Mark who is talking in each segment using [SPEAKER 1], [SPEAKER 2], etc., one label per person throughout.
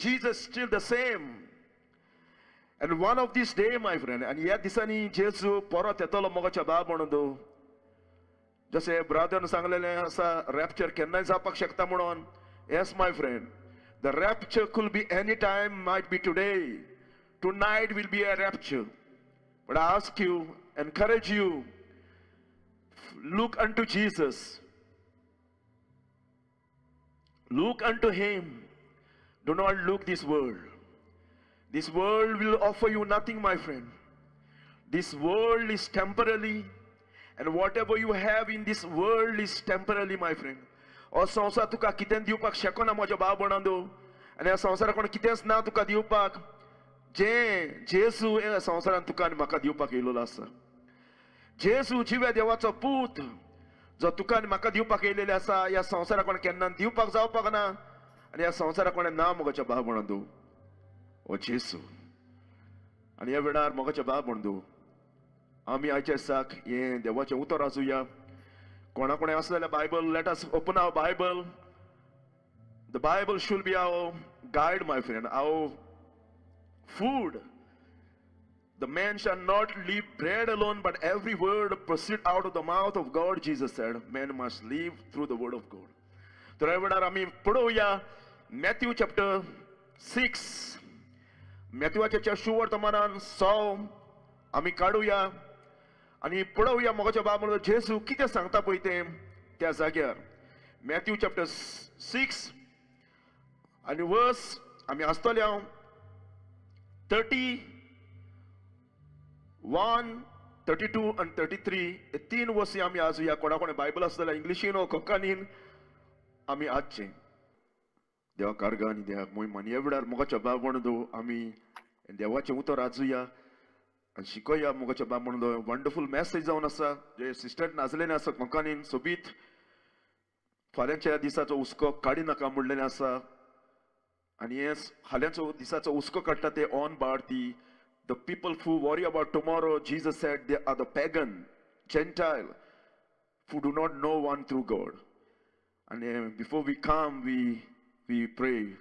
[SPEAKER 1] Jesus still the same. And one of these day, my friend, and yet दिसांनी जेजू परत येतलो मोगाच्या बाब म्हणून जसे ब्रदरन सांगलेले आसा रॅप्चर केन्नाय जावपाक शकता म्हणून. Yes, my friend, the rapture could be any time, might be today. Tonight will be a rapture. But I ask you, encourage you, look unto Jesus. Look unto him. Do not look this world. This world will offer you nothing, my friend. This world is temporary, and whatever you have in this world is temporary, my friend. O संसार तुका कितें दिवपाक शकना म्हज्या भाव भयणांनो, आनी ह्या संवसाराक कोण कितेंच ना तुका दिवपाक, जें जेजू ह्या संवसारान तुका आनी म्हाका दिवपाक येयलेलो आसा. जेजू जिव्या देवाचो पूत जो तुका आनी म्हाका दिवपाक येयलेले आसा, ह्या संवसाराक कोण केन्ना दिवपाक जावपाक ना, आनी ह्या संवसाराक कोणें ना म्हज्या भाव भयणांनो, ओ जेजू. आनी ह्या वेळार म्हज्या भाव भयणांनो, आमी आयच्या दिसाक हें देवाचें उतर आजुया. कोणा कोणें आसा जाल्यार Bible, let us open our Bible. The Bible should be our guide, my friend, our food. The man shall not live bread alone, but every word proceed out of the mouth of God, Jesus said. Man must live through the word of God. तर ह्या वेळार आमी पळोवया Matthew chapter 6. मॅथ्यूच्या सुवर्तमानान 6 आमी काडुया आनी पळोवया मोगाच्या बाब म्हणून जेजू कितें सांगता पळय तें त्या जाग्यार. मॅथ्यू चॅप्टर 6 आनी वर्स आमी आसतले 31, 32 आनी 33 हे 3 वर्सी आमी आजुया. कोणा कोणें बायबल आसा जाल्यार इंग्लिशीन वा कोंकणीन आमी आजचें. देवा कारगा आनी देवाक मोहिमा. ह्या वेळार मोगाच्या बाब म्हणून आमी देवाचें उतर आजुया आनी शिकोया मोगाच्या बाब म्हणून. वंडरफूल मॅसेज जावन आसा जे सिस्टर नाजलेलें आसा कोंकणीन सोबीत. फाल्यांच्या दिसाचो हुस्को काडी नाका म्हणलेलें आसा आनी हे हाल्यांचो दिसाचो हुस्को काडटा ते on बार्ती. The people who worry about tomorrow, Jesus said, they are the pagan, Gentile, who do not know one true God. And before we come, we pray.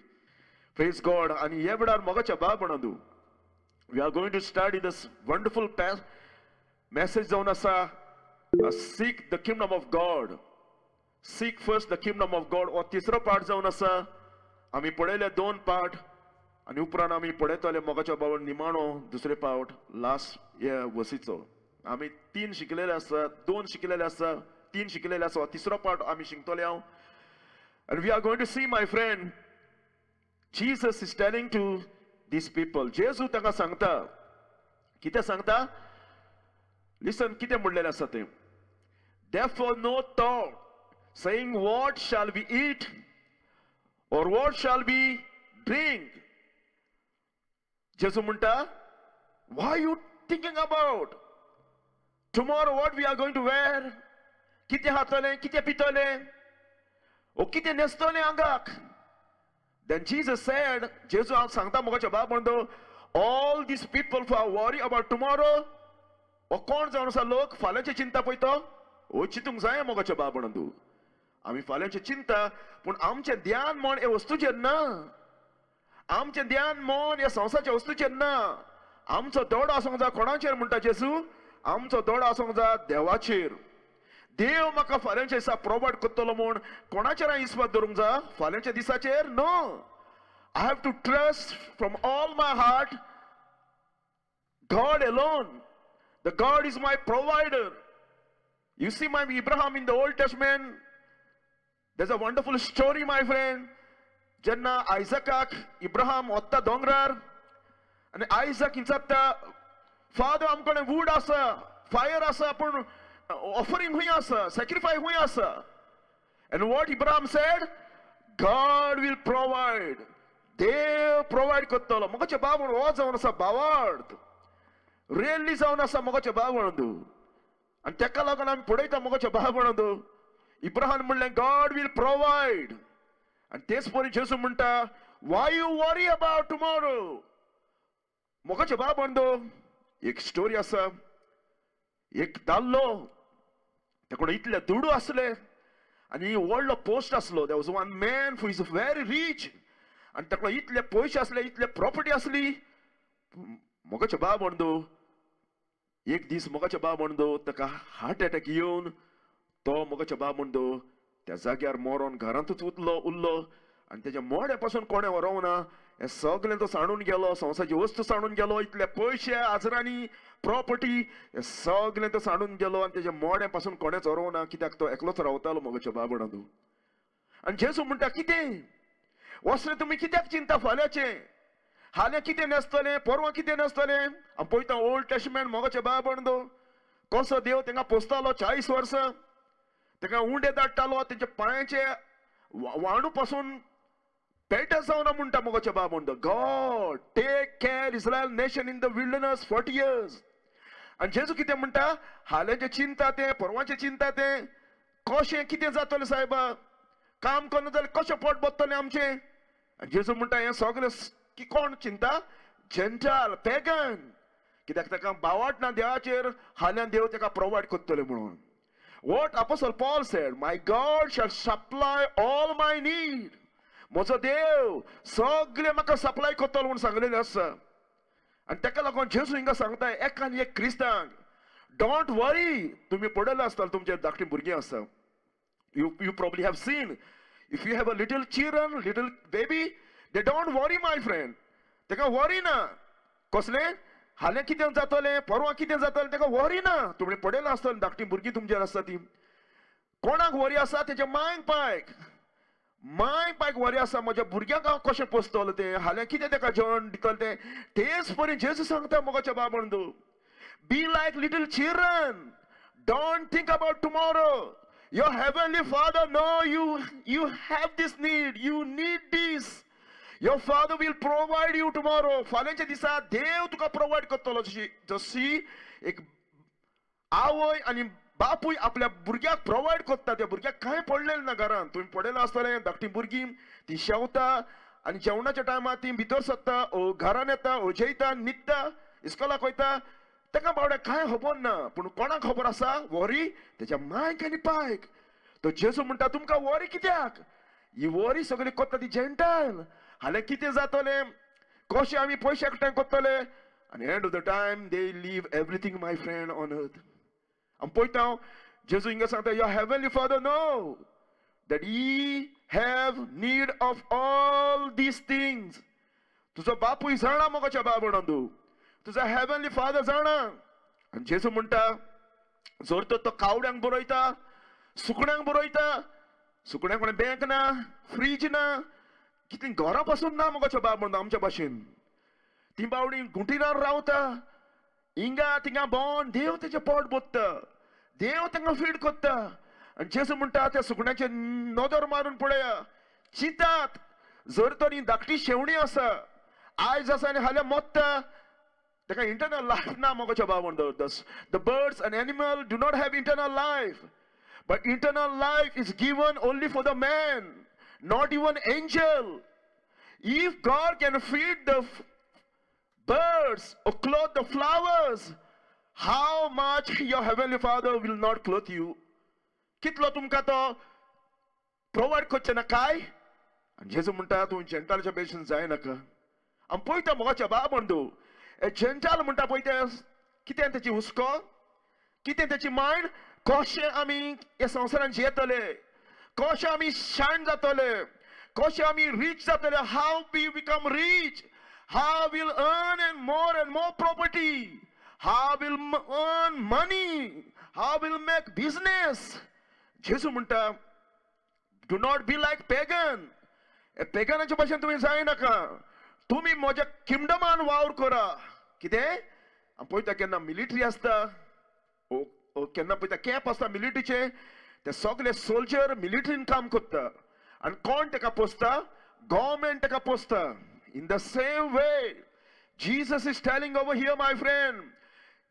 [SPEAKER 1] Praise God. And ह्या वेळार मोगाच्या बाब म्हणून we are going to study this wonderful message जावन आसा seek the kingdom of God. Seek first the kingdom of God. हो तिसरो part जावन आसा. आमी पळयले 2 पार्ट आनी उपरांत आमी पळयतले मोगाच्या बाबा निमाणो दुसरे पावट लास्ट ह्या वर्सीचो. आमी 3 शिकलेले आसा, 2 शिकलेले आसा, 3 शिकलेले आसा. तिसरो पार्ट आमी शिकतले हांव. And we are going to see, my friend, Jesus is telling to these people. जेजू तांकां सांगता. कितें सांगता? लिसन कितें म्हणलेलें आसा तें. Therefore no thought saying what shall we eat or what shall we drink. जेजू म्हणटा, why are you thinking about tomorrow what we are going to wear? कितें खातले, कितें पितले, ओ कितें न्हेसतले आंगाक. Then Jesus said, जेजू हांव सांगता मोगाच्या बाब म्हणून, all these people who are worried about tomorrow, ओ कोण जावन आसा लोक फाल्यांची चिंता पळयतो, ओ चिंतूंक जाय मोगाच्या बाब म्हणून. आमी फाल्यांची चिंता, पूण आमचें ध्यान म्हण हे वस्तूचेर ना. आमचें ध्यान मन ह्या संवसाराच्या वस्तूचेर ना. आमचो दोडो आसूंक जाय कोणाचेर म्हणटा जेजू? आमचो दोडो आसूंक जाय देवाचेर. देव म्हाका फाल्यांच्या दिसा प्रोवायड करतलो म्हूण कोणाचेर हांवें इस्पात धरूंक जाय? फाल्यांच्या दिसाचेर? No. I have to trust from all my heart God alone. The God is my provider. You see my Abraham in the Old Testament. There's a wonderful story, my friend. जेन्ना आयझकाक इब्राहिम वता दोंगरार आनी आयझक हिंचाता, फादर आमकडे वूड आसा, fire आसा, पूण offering हुंय आसा, sacrifice हुंय आसा. And what Abraham said, God will provide. देव प्रोवायड करतलो. मोगाचे बाब म्हणून हो जावन आसा भावार्थ. रियली जावन आसा मोगाचे बाब म्हणून. आनी तेका लागून आमी पळयता मोगाचे बाब म्हणून इब्राहिम म्हणलें God will provide. And तेच परी जेजू म्हणटा, why you worry about tomorrow? मोगाचे बाब म्हणून एक स्टोरी आसा. एक दादलो तेकडे इतले दुडू आसले आनी व्हडलो पोस्ट आसलो. There was one man who is very rich आनी ताका इतले पयशे असले, इतले प्रॉपर्टी असली. मोगाचे बाब म्हणदो एक दीस मोगाचे बाब म्हणदो ताका हार्ट अटॅक येवन तो मोगाचे बाब म्हणदो त्या जाग्यार मरोन घरांतूच उरलो आनी तेच्या मोड्या पासून कोणें व्हरोना. हे सगळें तो सांडून गेलो, संवसाराची वस्तू सांडून गेलो, इतले पयशे आजरांनी प्रॉपर्टी हे सगळें तो सांडून गेलो आनी तेच्या मोड्या पासून कोणेंच व्हरोना, कित्याक तो एकलोच रावतालो मोगाच्या बाब म्हणदो. आनी जेजू म्हणटा कितें वस्त्र तुमी कित्याक चिंता फाल्यांचें, हालें कितें न्हेसतलें, परवां कितें न्हेसतलें. आमी पळयता ओल्ड टेस्टमेंट मोगाचे बाब म्हणदो कसो देव तांकां पोसतालो 40 वर्सां, ताका उंडे धाडटालो, तेंच्या पांयाचे वांडू पासून पेटे जावना म्हणटा मोगाचे बाब म्हणटा. God take care Israel nation in the wilderness 40 years. आनी जेजू कितें म्हणटा, हालेंचे चिंता तें, परवांचे चिंता तें, कशें कितें जातलें सायबा, काम करना जाल्यार कशें पोट बसतलें आमचें. आनी जेजू म्हणटा हें सगळें की कोण चिंता, जेंटायल पेगन, कित्याक ताका बावाट ना देवाचेर, हाल्यान देव ताका प्रोवायड करतले म्हणून. What Apostle Paul said, my God shall supply all my need. म्हजो देव सगळें म्हाका सप्लाय करतलो म्हणून सांगलेलें आसा. आनी ताका लागून जेजू हिंगा सांगता एक आनी एक क्रिस्तांक, डोंट वरी. तुमी पळयलें आसतलें तुमचे धाकटीं भुरगीं आसा, you probably have seen, if you have a little children, little baby, they don't worry my friend. ताका वरी ना कसलें हालें कितें जातलें, परवां कितें जातलें, ताका वरी ना. तुमी पळयलें आसतलें धाकटीं भुरगीं तुमचेर आसता ती. कोणाक वरी आसा तेच्या मांयक पायक वरी आसा, म्हज्या भुरग्याक हांव कशें पोसतलो तें, हालें कितें ताका जेवण दितलें तें. तेच परी जेजू सांगता मोगाच्या बाब म्हणदो, be like little children, don't think about tomorrow. Your heavenly Father know you have this need, you need this. Your Father will provide you tomorrow. फाल्यांच्या दिसा देव तुका प्रोवायड करतलो. जशी एक आवय आनी बापूय आपल्या भुरग्याक प्रोवायड करता, त्या भुरग्याक कांय पडलेलें ना घरांत. तुमी पळयलें आसतलें धाकटीं भुरगीं ती शेवता आनी जेवणाच्या टायमार ती भितर सरता, घरान येता, जेयता, न्हिदता, इस्कॉलाक वयता. ताका बावड्याक कांय खबर ना, पूण कोणाक खबर आसा वरी तेच्या मांयक आनी पायक. तो जेजू म्हणटा तुमकां वरी कित्याक, ही वरी सगळी करता ती जेंटायल. हालें कितें जातलें, कशें आमी पयशे एकठांय करतले. आनी end of the time they leave everything my friend on earth. आमी पळयता जेजू हिंगा सांगता, your heavenly father know that ye have need of all these things. तुझो बापूय जाणा मोगाच्या बाब म्हणून, तुझा हेवनली फादर जाणा. आनी जेजू म्हणटा जर तर तो कावड्यांक बरयता, सुकण्यांक बरयता, सुकण्यांक कोणें बँक ना, फ्रीज ना, कितें घरा पासून ना मोगाच्या बाब म्हणून आमच्या भाशेन. ती बावडी गुंठीनार रावता, हिंगा थिंगा भोंवन देव तेचें पोट भरता, देव तांकां फीड करता. आनी जेजू म्हणटा त्या सुकण्याचे नदर मारून पळया, चिंतात जर तर ही धाकटी शेवणी आसा, आयज आसा आनी हाल्या मरता, ताका इंटरनल लायफ ना मोगाच्या बाब म्हणटा. The birds and animal do not have internal life, but internal life is given only for the man, not even angel. If God can feed the birds or clothe the flowers, how much your heavenly Father will not clothe you. कितलो तुमकां तो provide करचे ना काय. आनी जेजू म्हणटा तूं जेंटालच्या भशेन जायनाका. आमी पळयता मोगाच्या बाब म्हणदो जेंटाल म्हणटा पळय ते कितें तेची हुस्को, कितें तेची मायंड, कशें आमी ह्या संवसारान जियेतले, कशें आमी शायन जातले, कशें आमी रीच जातले, how we become rich, how will earn and more property, how will earn money, how will make business. Jezu म्हणटा do not be like pagan. पेगनाच्या भाशेन तुमी जायनाका, तुमी म्हज्या किंगडमान वावर करा. कितें आमी पळयता केन्ना मिलिटरी आसता, केन्ना पळयता कॅम्प आसता मिलिटरीचे, ते सगळे सोल्जर मिलिटरीन काम करता आनी कोण ताका पोसता, गव्हर्मेंट ताका पोसता. इन the same way Jesus is telling over here, my friend,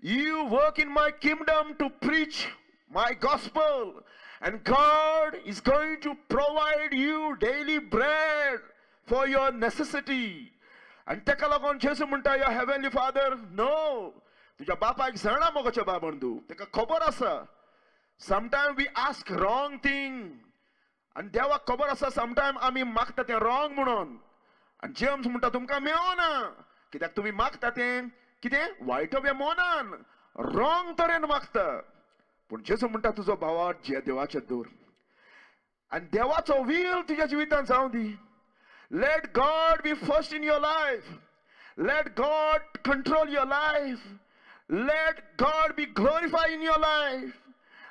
[SPEAKER 1] you work in my kingdom to preach my gospel, and God is going to provide you daily bread for your necessity. आनी ताका लागून जेजू म्हणटा your heavenly Father no, तुज्या बापायक जाणा मोगाच्या बाब म्हणून, ताका खबर आसा. Sometimes we ask wrong thing, and देवाक खबर आसा sometimes आमी मागता तें wrong म्हणून. आनी जेम्स म्हणटा तुमकां मेळना कित्याक तुमी मागता तें कितें वायटव्या मोनान रॉंग तरेन मागता. पूण जेजू म्हणटा तुजो भावार्थ जे देवाचेर दवर आनी देवाचो वील तुज्या जिवितांत जावं दी. Let God be first in your life. Let God control your life. Let God be glorified in your life.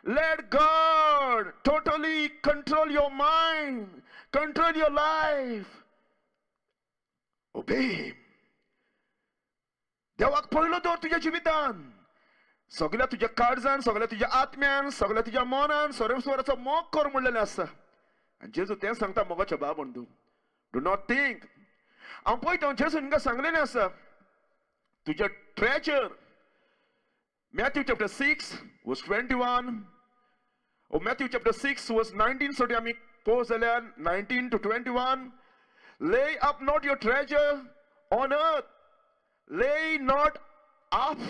[SPEAKER 1] Let God totally control your mind, control your life. Obey Him. देवाक पयलो दवर तुज्या जिवितान. सगळ्या तुज्या काळजान, सगळ्या तुज्या आत्म्यान, सगळ्या तुज्या मनान सर्वेस्वराचो मोग कर म्हणलेलें आसा. आनी जेजू तें सांगता मोगाच्या बाबंदू. Do not think. हांव पळयता जेजू हिंगा सांगलेलें आसा तुजें treasure. Matthew chapter 6 verse 21 or Matthew chapter 6 verse 19 so आमी पोस जाल्यार 19 to 21. Lay up not your treasure on earth. Lay not up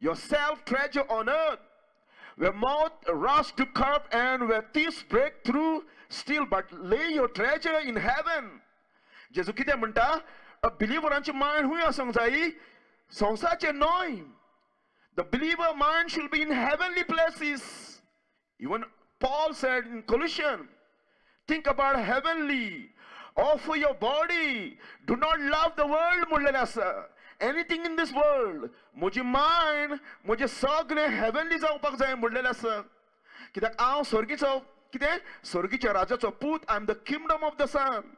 [SPEAKER 1] yourself treasure on earth, where moth rust to corrupt and where thieves break through steal, but lay your treasure in heaven. जेजू कितें म्हणटा बिलिवरांची mind हुंय आसूंक जाय संवसाराचेर न्हय. The believer mind should be in heavenly places. Even Paul said in Colossians, think about heavenly. Offer your body. Do not love the world. Anything in this world. Muji mind, muji सगळे heavenly जावपाक जाय म्हणलेलें आसा. कित्याक हांव स्वर्गीचो कितें स्वर्गीच्या राजाचो पूत. I am the kingdom of the sun.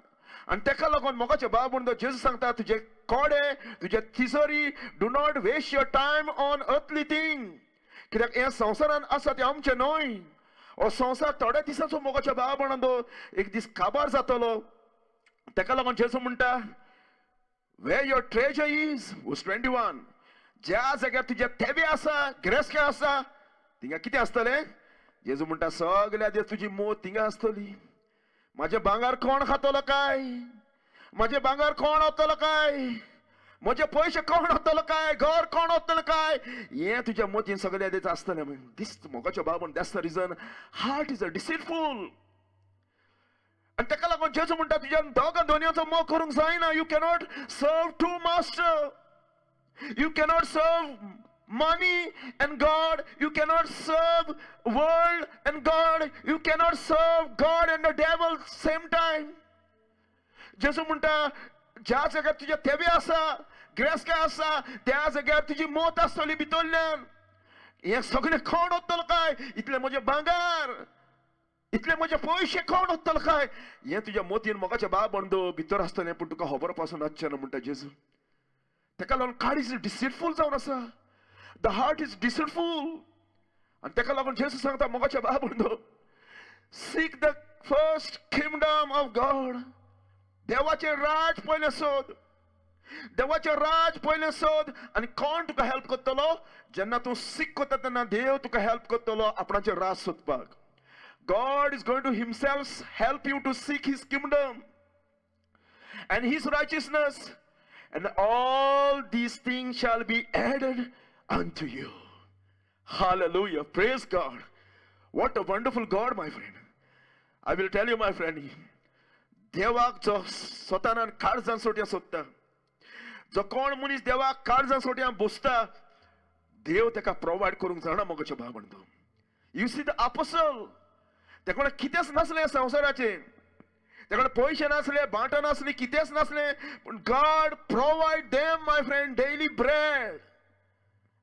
[SPEAKER 1] आनी तेका लागून मोगाचे बाब म्हणटा जेजू सांगता तुजे कोडे तुजे तिजोरी do not waste your time on earthly thing. कित्याक हे संवसारान आसा ते आमचे न्हय. हो संवसार थोड्या दिसाचो मोगाचे बाब म्हणून एक दीस काबार जातलो. तेका लागून जेजू म्हणटा where your treasure is verse 21. ज्या जाग्यार तुजे तेबे आसा गिरेस्ते आसा थिंगा कितें आसतलें. जेजू म्हणटा सगळ्या दिस तुजी मोत थिंगा आसतली. माझे भांगार कोण खातलो काय. माझे भांगार कोण वतलो काय. म्हजे पयशे कोण वतलो काय. घर कोण वतलो काय. हे तुज्या मोतीन सगळ्या दिस आसतलें. दिस मोगाच्या बाबून that's the reason heart is a deceitful. आनी तेका लागून जेजू म्हणटा तुज्या दोगां दोनयाचो मोग करूंक जायना. You cannot serve two master. You cannot serve money and God. You cannot serve world and God. You cannot serve God and the devil same time. जेजू म्हणटा ज्या जाग्यार तुजे तेबे आसा गिरेस्ते आसा त्या जाग्यार तुजी मोत आसतली भितरल्यान. हे सगळे कोण वतलो काय. इतले म्हजे भांगार इतले म्हजे पयशे कोण वतलो काय. हे तुज्या मोतीन मोगाचे बाब म्हणदो भितर आसतलें पूण तुका खबर पासून नासचें ना म्हणटा जेजू. तेका लागून कार्ड इज डिसीटफूल जावन आसा. The heart is deceitful. And तेका लागून जेजू सांगता मोगाच्या बाब म्हणदो seek the first kingdom of God. देवाचे राज पयले सोद. देवाचे राज पयले सोद आनी कोण तुका हेल्प करतलो. जेन्ना तूं सीक करता तेन्ना देव तुका हेल्प करतलो आपणाचे राज सोदपाक. God is going to himself help you to seek his kingdom and his righteousness, and all these things shall be added unto you. Hallelujah. Praise God. What a wonderful God, my friend. I will tell you, my friend, देवाक जो स्वतान काळजान सोट्या सोदता जो कोण मनीस देवाक काळजान सोट्या बसता देव तेका provide करूंक जाणा मोगाचे बाब म्हणतो. यू सी द अपोस्टल तेका कितेंच नासलें संवसाराचें. तेका पयशे नासले बांटो नासली कितेंच नासलें पूण God provide them, my friend, daily bread.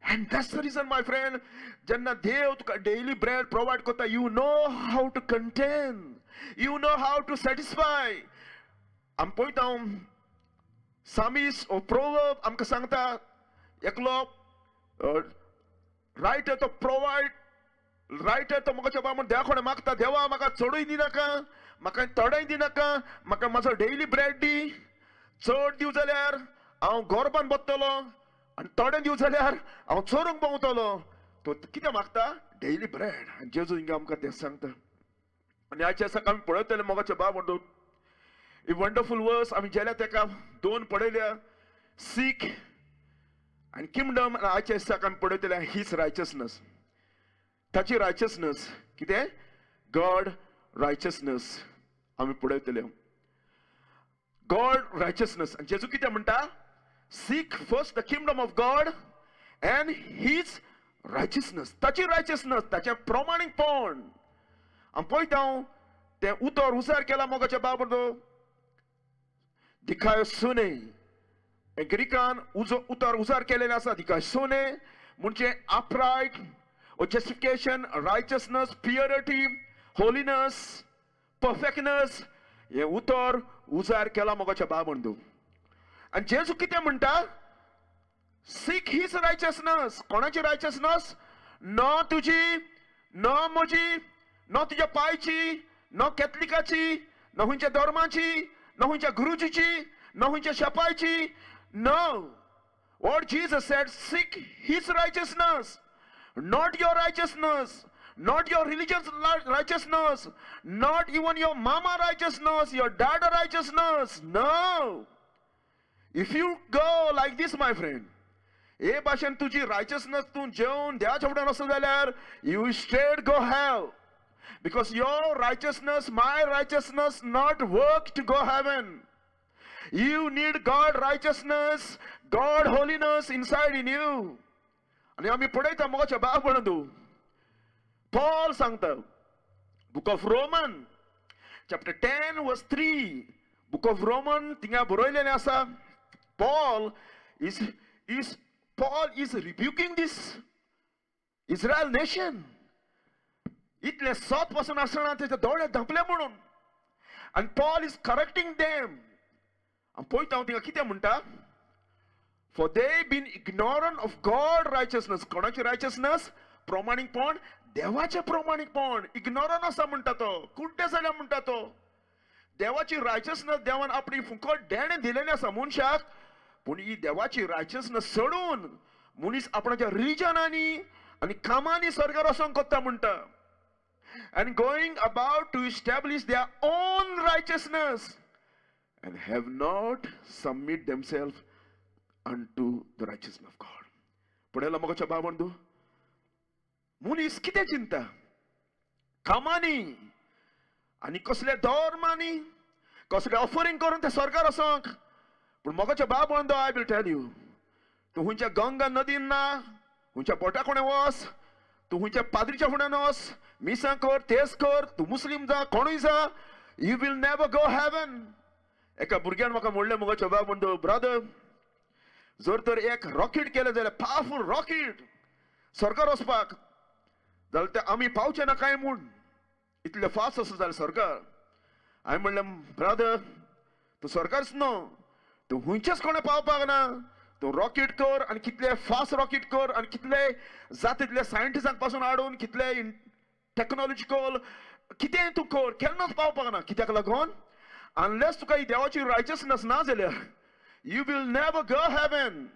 [SPEAKER 1] And that's the reason, my friend, जेन्ना देव तुका daily bread provide करता you know how to contain. You know how to satisfy. आम पळयता सामीस ओ प्रोवर्ब आमकां सांगता एकलो रायटर तो प्रोवाइड रायटर तो मोगाच्या बाब देवा कोणे मागता देवा म्हाका चडूय दिनाका म्हाका थोडेय दिनाका म्हाका म्हाजो डेली ब्रेड दी. चड दिव जाल्यार हांव गोरबान बसतलो आनी थोडे दिव जाल्यार हांव चोरूंक भोंवतलो. तो कितें मागता डेली ब्रेड. आनी जेजू हिंगा आमकां तें सांगता. आनी आयच्या दिसाक आमी पळयतले मोगाचे बाब म्हणटा ए वंडरफूल वर्स आमी जेल्या तेका दोन पळयल्या सीक आनी किंगडम. आनी आयच्या दिसाक आमी पळयतले हीच रायचसनस. ताची रायचसनस कितें गॉड रायचसनस आमी पळयतले. God righteousness. And Jesu कितें म्हणटा? Seek first the kingdom of God and his righteousness. ताची righteousness, ताचें प्रमाणीकपण. आमी पळयता तें उतर उजार केला मोगाच्या बाबडो. दिखायसोने. ग्रीकान उतर उजार केलेलें आसा दिखायसोने म्हणजे upright or justification, righteousness, purity, holiness, perfectness. हे उतर उजार केला मोगाच्या बाबडो. आणि जेजू कितें म्हणटा? Seek his righteousness. कोणाची रायचसनेस? न तुजी, न म्हजी, न तुज्या पायची, न कॅथलिकाची, न हुंच्या धर्माची, न हुंच्या गुरुजीची, न हुंच्या शेपायची. No. What Jesus said, seek his righteousness, not your righteousness, not your religious righteousness, not even your mama righteousness, your dad righteousness. No. If you go like this, my friend, हे भाशेन तुजी righteousness तूं जेवन देवाच्या फुड्यान वचत जाल्यार you straight go hell, because your righteousness, my righteousness, not work to go heaven. You need God righteousness, God holiness inside in you. आणि आम्ही पळयता मोगाच्या बाबडो. Paul सांगता, Book of Romans, chapter 10 verse 3. Book of Romans थिंगा बरयलेलें आसा. Paul is rebuking this Israel nation. इतले सात पासून आसतना तेचे दोळे धांपले म्हणून. And Paul is correcting them. आमी पळयता थिंगा कितें म्हणटा? For they been ignorant of God righteousness. कोणाची righteousness? प्रमाणीकपण. देवाचे प्रमाणीकपण. Ignorant आसा म्हणटा तो. कुड्डे जाल्या म्हणटा तो. देवाची righteousness देवान आपली फुकट देणे दिलेली आसा मनशाक. पूण ही देवाची righteousness सोडून मनीस आपणाच्या रिलीजनांनी आनी कामांनी स्वर्गार वचोंक कोत्ता म्हणटा. And going about to establish their own righteousness and have not submit themselves unto the righteousness of God. पळयला मोगाच्या बाबंदो. मनीस कितें चिंता? कामांनी आनी कसले धर्मांनी, कसले ऑफरिंग करून ते स्वर्गार वचोंक. पूण मोगाच्या बाबंदो, I will tell you, तूं हुंच्या गंगा नदीन ना, हुंच्या पोटा कोणे वच, तूं हुंच्या पाद्रीच्या फुड्यान वच, मिसां कर, तेस कर, तूं मुस्लीम जा, कोणूय जा, you will never go heaven. एका भुरग्यान म्हाका म्हणलें मोगाच्या बाबंदो, ब्रदर, जर तर एक रॉकेट केलें जाल्यार, पावरफुल रॉकेट स्वर्गार वचपाक, जाल्यार ते आमी पावचे ना काय म्हूण, इतले फास्ट आसा जाल्यार स्वर्गार. हांवें म्हणलें, ब्रदर, तूं स्वर्गारच न्हू, तूं हुंयचेच कोणे पावपाक ना. तूं रॉकेट कर आनी कितले फास्ट रॉकेट कर आनी कितले जाता तितले सायंटिस्टांक पासून हाडून कितले टॅक्नॉलॉजिकल कितेंय तूं कर, केन्नाच पावपाक ना. कित्याक लागून? अनलेस तुका ही देवाची रायचसनेस ना जाल्यार you will never go heaven.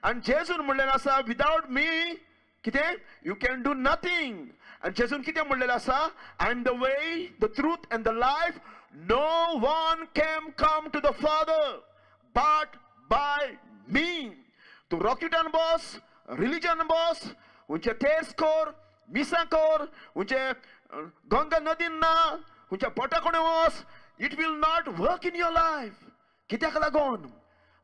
[SPEAKER 1] And जेजून म्हणलेलें आसा, without me, कितें? You can do nothing. And जेजून कितें म्हणलेलें आसा? I am the way, the truth and the life. No one can come to the Father but by me. तूं रॉकेटान बस, religion बस, हुंचे तेर्स कर, मिसां कर, हुंचे गंगा नदीन ना, हुंच्या पोटा कोणे वच. It will not work in your life. कित्याक लागून?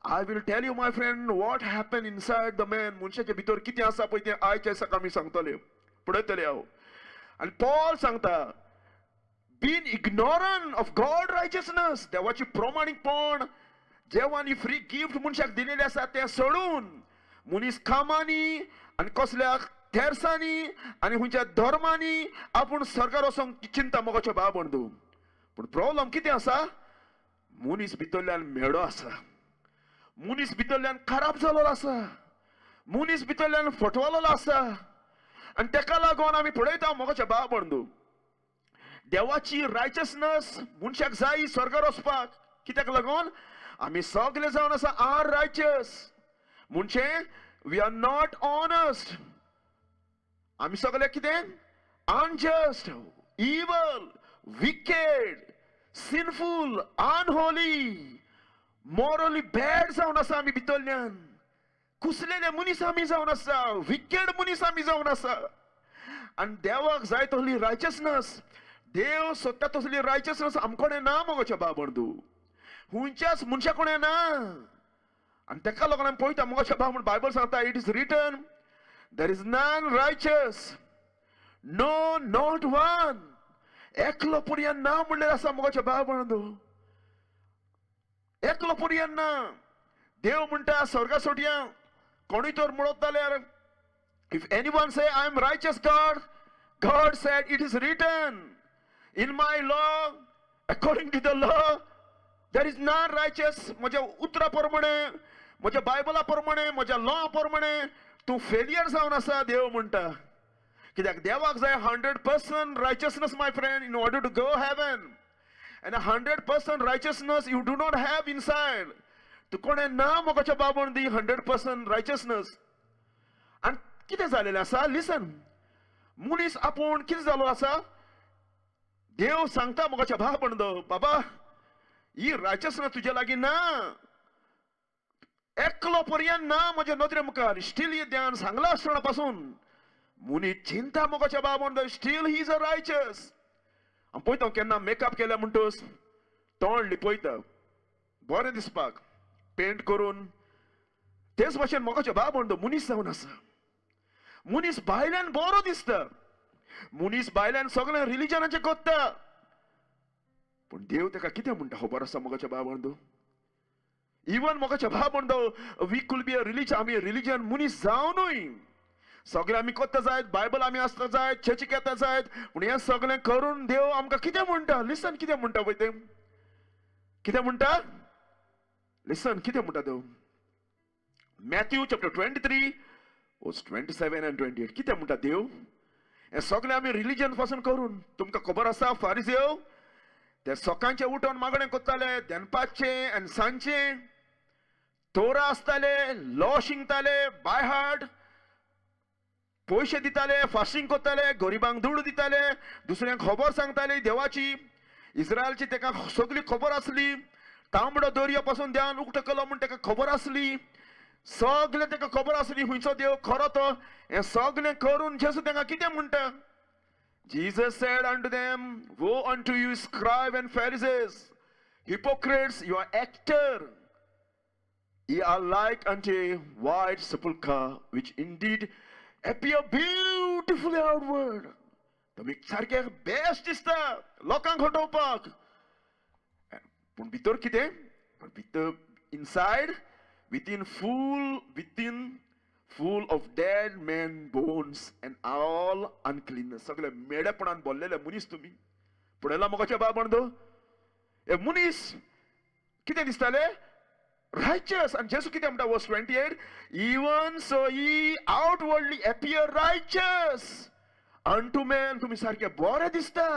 [SPEAKER 1] I will tell you, my friend, what happened inside the man. मनशाच्या भितर कितें आसा पळय तें आयच्या दिसा आमी सांगतले, पळयतले हांव. आनी पॉल सांगता, being ignorant of God righteousness, देवाची प्रमाणीकपण, देवानी फ्री गिफ्ट मनशाक दिलेले आसा तें सोडून मनीस कामांनी आनी कसल्या तेर्सांनी आनी खंयच्या धर्मांनी आपूण स्वर्गार वचोंक चिंता मोगाच्या बाबंदो. पूण प्रॉब्लम कितें आसा? मनीस भितरल्यान मेडो आसा, मनीस भितरल्यान खराब जालोलो आसा, मनीस भितरल्यान फटवलोलो आसा. आनी तेका लागून आमी पळयता मोगाच्या बाबंदो, देवाची रायचसनेस मनशाक जाय स्वर्गार वचपाक. कित्याक लागून? आमी सगळे जावन आसा अनरायचस, म्हणजे वी आर नॉट ऑनेस्ट. आमी सगळे कितें? Unjust, evil, wicked, sinful, unholy, morally bad जावन आसा आमी भितरल्यान. कुसलेले मनीस आमी जावन आसा, विकेड मनीस आमी जावन आसा. आनी देवाक जाय तसली रायचसनेस, देव सोदता तसली रायचसनेस आमकोडे ना मोगाच्या बाबंदो. हुंच्याच मनशा कोण ना आणि तेका लागून आमी पळयता मुगाच्या भाव म्हण बायबल सांगता it is written there is none righteous no not one एकलो पर्यंत ना म्हणलें आसा मुगाच्या भाव म्हणून एकलो पर्यंत ना देव म्हणटा स्वर्गा सोटया कोणी तर म्हणत जाल्यार if anyone say I am righteous God said it is written in my law according to the law there is none righteous म्हज्या उतरा प्रमाणे म्हज्या बायबला प्रमाणे म्हज्या लॉ प्रमाणे तूं फेलियर जावन आसा देव म्हणटा कित्याक देवाक जाय 100% righteousness my friend in order to go heaven and 100% righteousness you do not have inside तू कोणे ना मोगाच्या बाबून दी 100% righteousness आणि कितें जालेलें आसा लिसन मनीस आपूण कितें जालो आसा देव सांगता मोगाच्या बाबूंदो बाबा ही रायचसनेस तुज्या लागीं ना एकलो पर्यंत ना म्हज्या नदरे मुखार स्टील हे ध्यान सांगला आसतना पासून मनीस चिंता मोगाच्या बाबूंदो स्टील ही इज अ रायचस हांव पळयता केन्ना मेकअप केल्या म्हणटोस तोंड लिपयता बरें दिसपाक पेंट करून तेच भाशेन मोगाच्या बाबूंदो मनीस जावन आसा मनीस भायल्यान बरो दिसता मनीस भायल्यान सगळें रिलिजनाचें कोत्ता पण देव तेका कितें म्हणटा खबर आसा मोगाच्या बाबूंदो इवन मोगाच्या बाबूंदो we could be a religion आमी रिलिजन मनीस जावनूय सगळें आमी कोत्ता जायत बायबल आमी आसता जायत चर्चीक येता जायत पूण हें सगळें करून देव आमकां कितें म्हणटा लिसन कितें म्हणटा पळय तें कितें म्हणटा लिसन कितें म्हणटा देव मॅथ्यू चॅप्टर 23 वर्स 27 and 28 कितें म्हणटा देव हे सगळें आमी रिलिजन पासून करून तुमकां खबर आसा फारिसेव ते सकाळचें उठोन मागणें कोत्ताले दनपारचें आनी सांजचें तोरा आसताले लॉ शिंगताले बाय हार्ट पयशे दिताले फास्टिंग कोत्ताले गरिबांक दूड दिताले दुसऱ्यांक खबर सांगताले देवाची इस्रायलची तेका सगळी खबर आसली तांबडो दर्या पासून देवान उक्तो केलो म्हूण तेका खबर आसली सगळें तेका खबर आसली हुंयचो देव खरो तो हें सगळें करून जेसू तेका कितें म्हणटा Jesus said unto them, woe unto you, scribes and Pharisees, hypocrites, you are actor. Ye are like unto a white sepulchre, which indeed appear beautifully outward. तुम्ही सारखे बेस्ट दिसता लोकांक हटोवपाक पूण भितर कितें भितर inside within full of dead men bones and all uncleanness सगळे मेडेपणान बोल्लेले मनीस तुम्ही पळयला मोगाच्या बाबूंदो हे मनीस कितें दिसताले righteous and जेसू कितें म्हणटा verse 28 even so ye outwardly appear righteous unto men तुम्ही सारखे बरे दिसता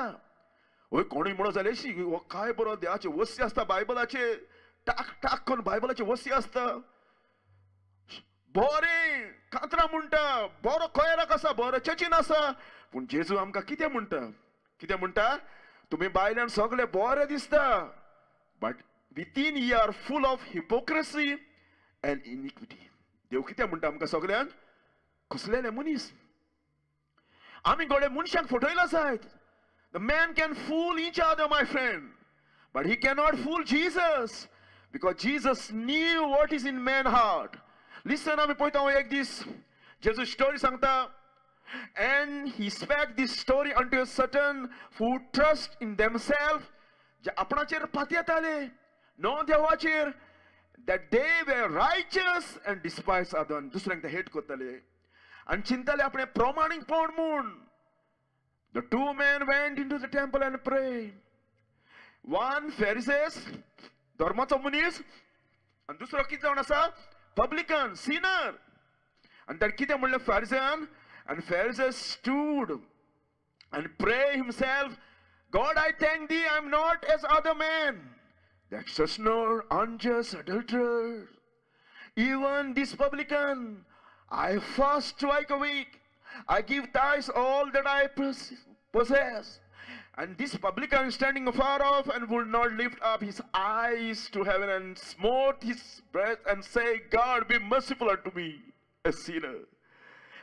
[SPEAKER 1] ओय कोणी म्हणो जाल्यार हो काय बरो देवाचे वसी आसता बायबलाचे टाक टाक करून बायबलाचे वसी आसता बरें कांतरां म्हणटा बरो कोयराक आसा बरो चर्चीन आसा पूण जेजू आमकां कितें म्हणटा तुमी भायल्यान सगळे बरे दिसता but within ye are full of hypocrisy and iniquity देव कितें म्हणटा आमकां सगळ्यांक कसलेले मनीस आमी गोडे मनशांक फटयला जायत the man can fool each other my friend but he cannot fool Jesus because Jesus knew what is in man's heart listen आमी पळयता एक दीस जेजू स्टोरी सांगता and he spake this story unto a certain who trust in themselves जे आपणाचेर पात येताले no देवाचेर that they were righteous and despised others दुसऱ्यांक ते hate करताले आनी चिंताले आपणे प्रमाणीकपण म्हूण the two men went into the temple and prayed one Pharisees धर्माचो मनीस आनी दुसरो कितें जावन आसा publican sinner and ताणें कितें म्हणलें Pharisean and Pharisees stood and pray himself God I thank thee I am not as other men the extortioner unjust adulterer even this publican I fast twice a week I give tithes all that I possess and this publican standing afar off and would not lift up his eyes to heaven and smote his breast and say God be merciful unto me a sinner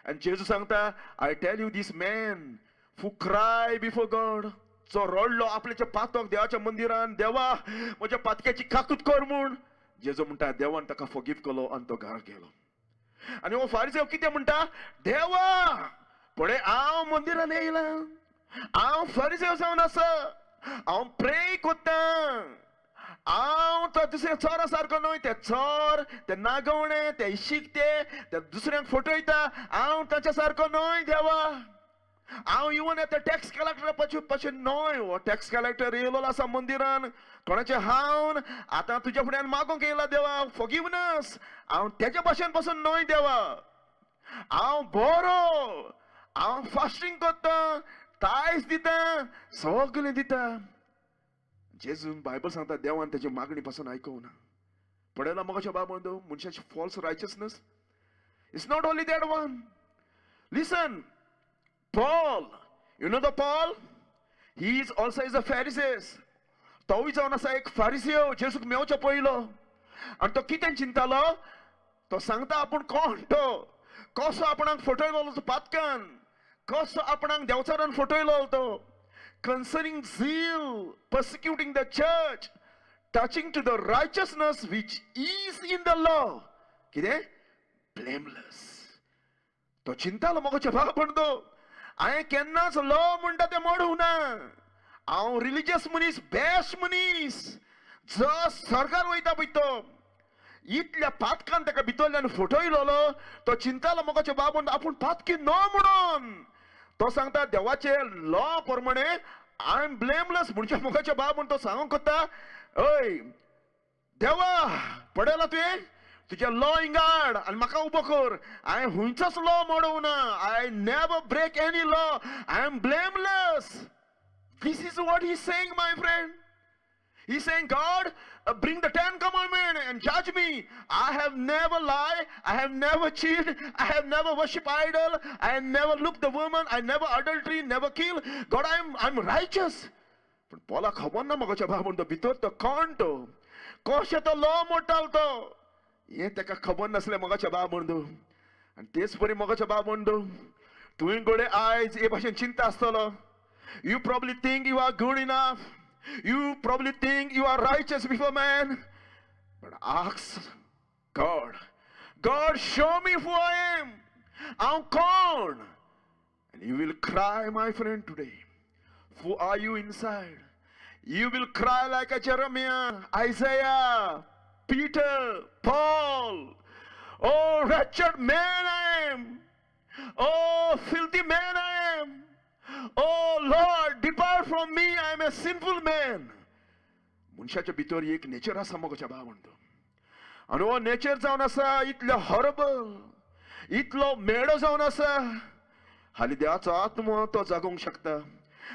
[SPEAKER 1] and Jesus sangta I tell you this man who cry before God जो रडलो आपल्याच्या पातक देवाच्या मंदिरान, देवा म्हज्या पातक्याची काकूत कर म्हूण. जेजू म्हणटा देवान ताका फॉरगिव्ह केलो आनी तो घरा गेलो. आनी हो फारिसेव कितें म्हणटा, देवा पळय हांव मंदिरान येयला, हांव फारिसेव जावन आसा, हांव प्रे कोत्ता, हांव तो दुसऱ्या चोरा सारको न्हय, ते चोर, ते नागवणे, ते इशिकते, ते दुसऱ्यांक फटयता, हांव ताच्या सारको न्हय देवा. हांव इवन ते टॅक्स कलेक्टरा पासून न्हय. हो टॅक्स कलेक्टर येयलो आसा मंदिरान, कोणाचे हांव आतां तुज्या फुड्यान मागोंक येयला देवा फॉरगिवनेस. हांव तेज्या भाशेन पासून न्हय देवा, हांव बरो, हांव फास्टिंग करता, टायस दिता, सगळें दिता. जेजून बायबल सांगता देवान तेजी मागणी पासून आयकूंक ना. पळयला मोगाच्या बाबंदो मनशाची false righteousness. It's not only that one. Listen, Paul, you know the Paul? He is also is a Pharisee. तोय जावन आसा एक फारिसेव जेजूक मेवच्या पयलो. आनी तो कितें चिंतालो, तो सांगता आपूण कोण तो, कसो आपणाक फटयलो तो पातकान, कसो आपणाक देवचारान फटयलो तो. Concerning zeal, persecuting the church, touching to the righteousness which is in the law. कितें? Blameless. तो चिंतालो मोगाच्या बाबंदो, हांवें केन्नाच लॉ म्हणटा तें मोडूंक ना. हांव रिलिजियस मनीस, बेस्ट मनीस, जो सरकार वयता पळय तो. इतल्या पातकान ताका भितरल्यान फटयलो. तो चिंतालो मोगाच्या बाबंदो आपूण पातकी न्हय म्हणून. तो सांगता देवाचे लॉ प्रमाणे आय एम ब्लेमलेस. म्हणजे मोगाच्या बाबंदो तो सांगूंक कोत्ता, ओय देवा पळयला तुवें, तुझ्या लॉ इंगाड आनी म्हाका उबो कर. हांवें हुंयचोच लॉ मोडूंक ना. I never break any law. I am blameless. This is what he's saying, my friend. He's saying, God, bring the 10 commandments and judge me. I have never lied. I have never cheated. I have never worshipped idol. I have never looked the woman. I never adultery, never kill. God, I'm righteous. पण पोला खबर ना मोगाच्या बाबंदो भितर तो कोण तो, कशें तो लॉ मोडटालो तो, हें ताका खबर नासलें मोगाच्या बाबंदो. आनी तेच परी मोगाच्या बाबंदो, तुवें गोडे आयज हे भाशेन चिंता आसतलो. You probably think you are good enough. You probably think you are righteous before man. But ask God, God, show me who I am. I'm gone. And you will cry, my friend, today. Who are you inside? You will cry like a Jeremiah, Isaiah, Peter, Paul. Oh, wretched man I am. Oh, filthy man I am. Oh Lord, depart from me, I am a sinful man. मनशाच्या भितर एक nature आसा मोगाच्या बाबंदो. आनी हो nature जावन आसा इतलो हॉरेबल, इतलो मेडो जावन आसा. हाली देवाचो आत्मो तो जागोवंक शकता.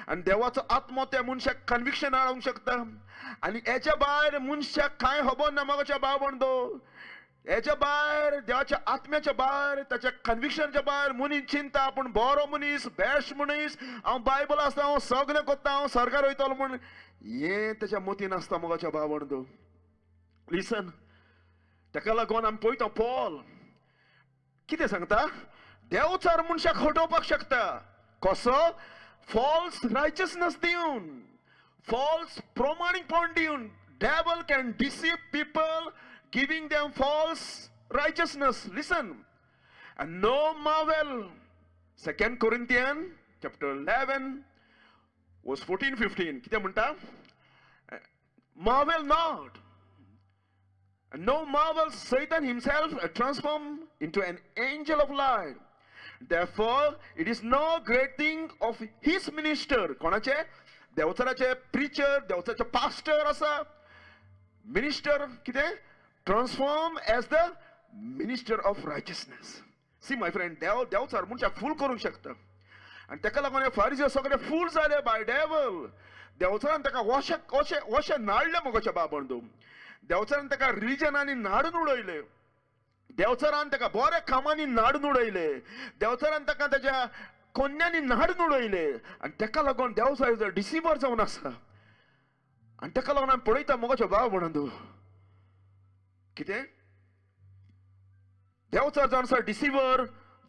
[SPEAKER 1] आनी देवाचो आत्मो त्या मनशाक कन्विक्शन हाडूंक शकता. आनी हेच्या भायर मनशाक कांय खबर ना मोगाच्या बाबंदो. हेच्या भायर देवाच्या आत्म्याच्या भायर, ताच्या कन्विक्शनच्या भायर मनीस चिंता आपूण बरो मनीस, बेस्ट मनीस, हांव बायबल आसता, हांव सगळें करता, हांव सरकार वयतलो म्हण. हें ताच्या मतीन आसता मोगाच्या बाबंदो. लिसन, ताका लागून आमी पळयता पॉल कितें सांगता, देवचार मनशाक हटोवपाक शकता. कसो? फॉल्स रायचसनेस दिवन, फॉल्स प्रमाणीकपण दिवन. Devil can deceive people, giving them false righteousness. Listen, and no marvel. 2 Corinthians chapter 11 verse 14-15. किती म्हणता? Marvel not. And no marvel, Satan himself transformed into an angel of light. Therefore, it is no great thing of his minister. कोणाचे? देवचाराचे preacher, देवचाराचे pastor असा. Minister किती? Transform as the minister of righteousness. See my friend, Devchar मनशाक फूल करूंक शकता. आनी ताका लागून फारिसी सगळे फूल जाले बाय डेव्हिल. देवचारान ताका वशे नाडले मोगाच्या बाबंदो. देवचारान ताका रिलिजनांनी नाडून उडयले. देवचारान ताका बऱ्या कामांनी नाडून उडयले. देवचारान ताका ताच्या कोन्यांनी नाडून उडयले. आनी ताका लागून देवचार डिसिवर जावन आसा. आनी ताका लागून आमी पळयता मोगाच्या बाबंदो कितें देवचार जावन आसा डिसिवर,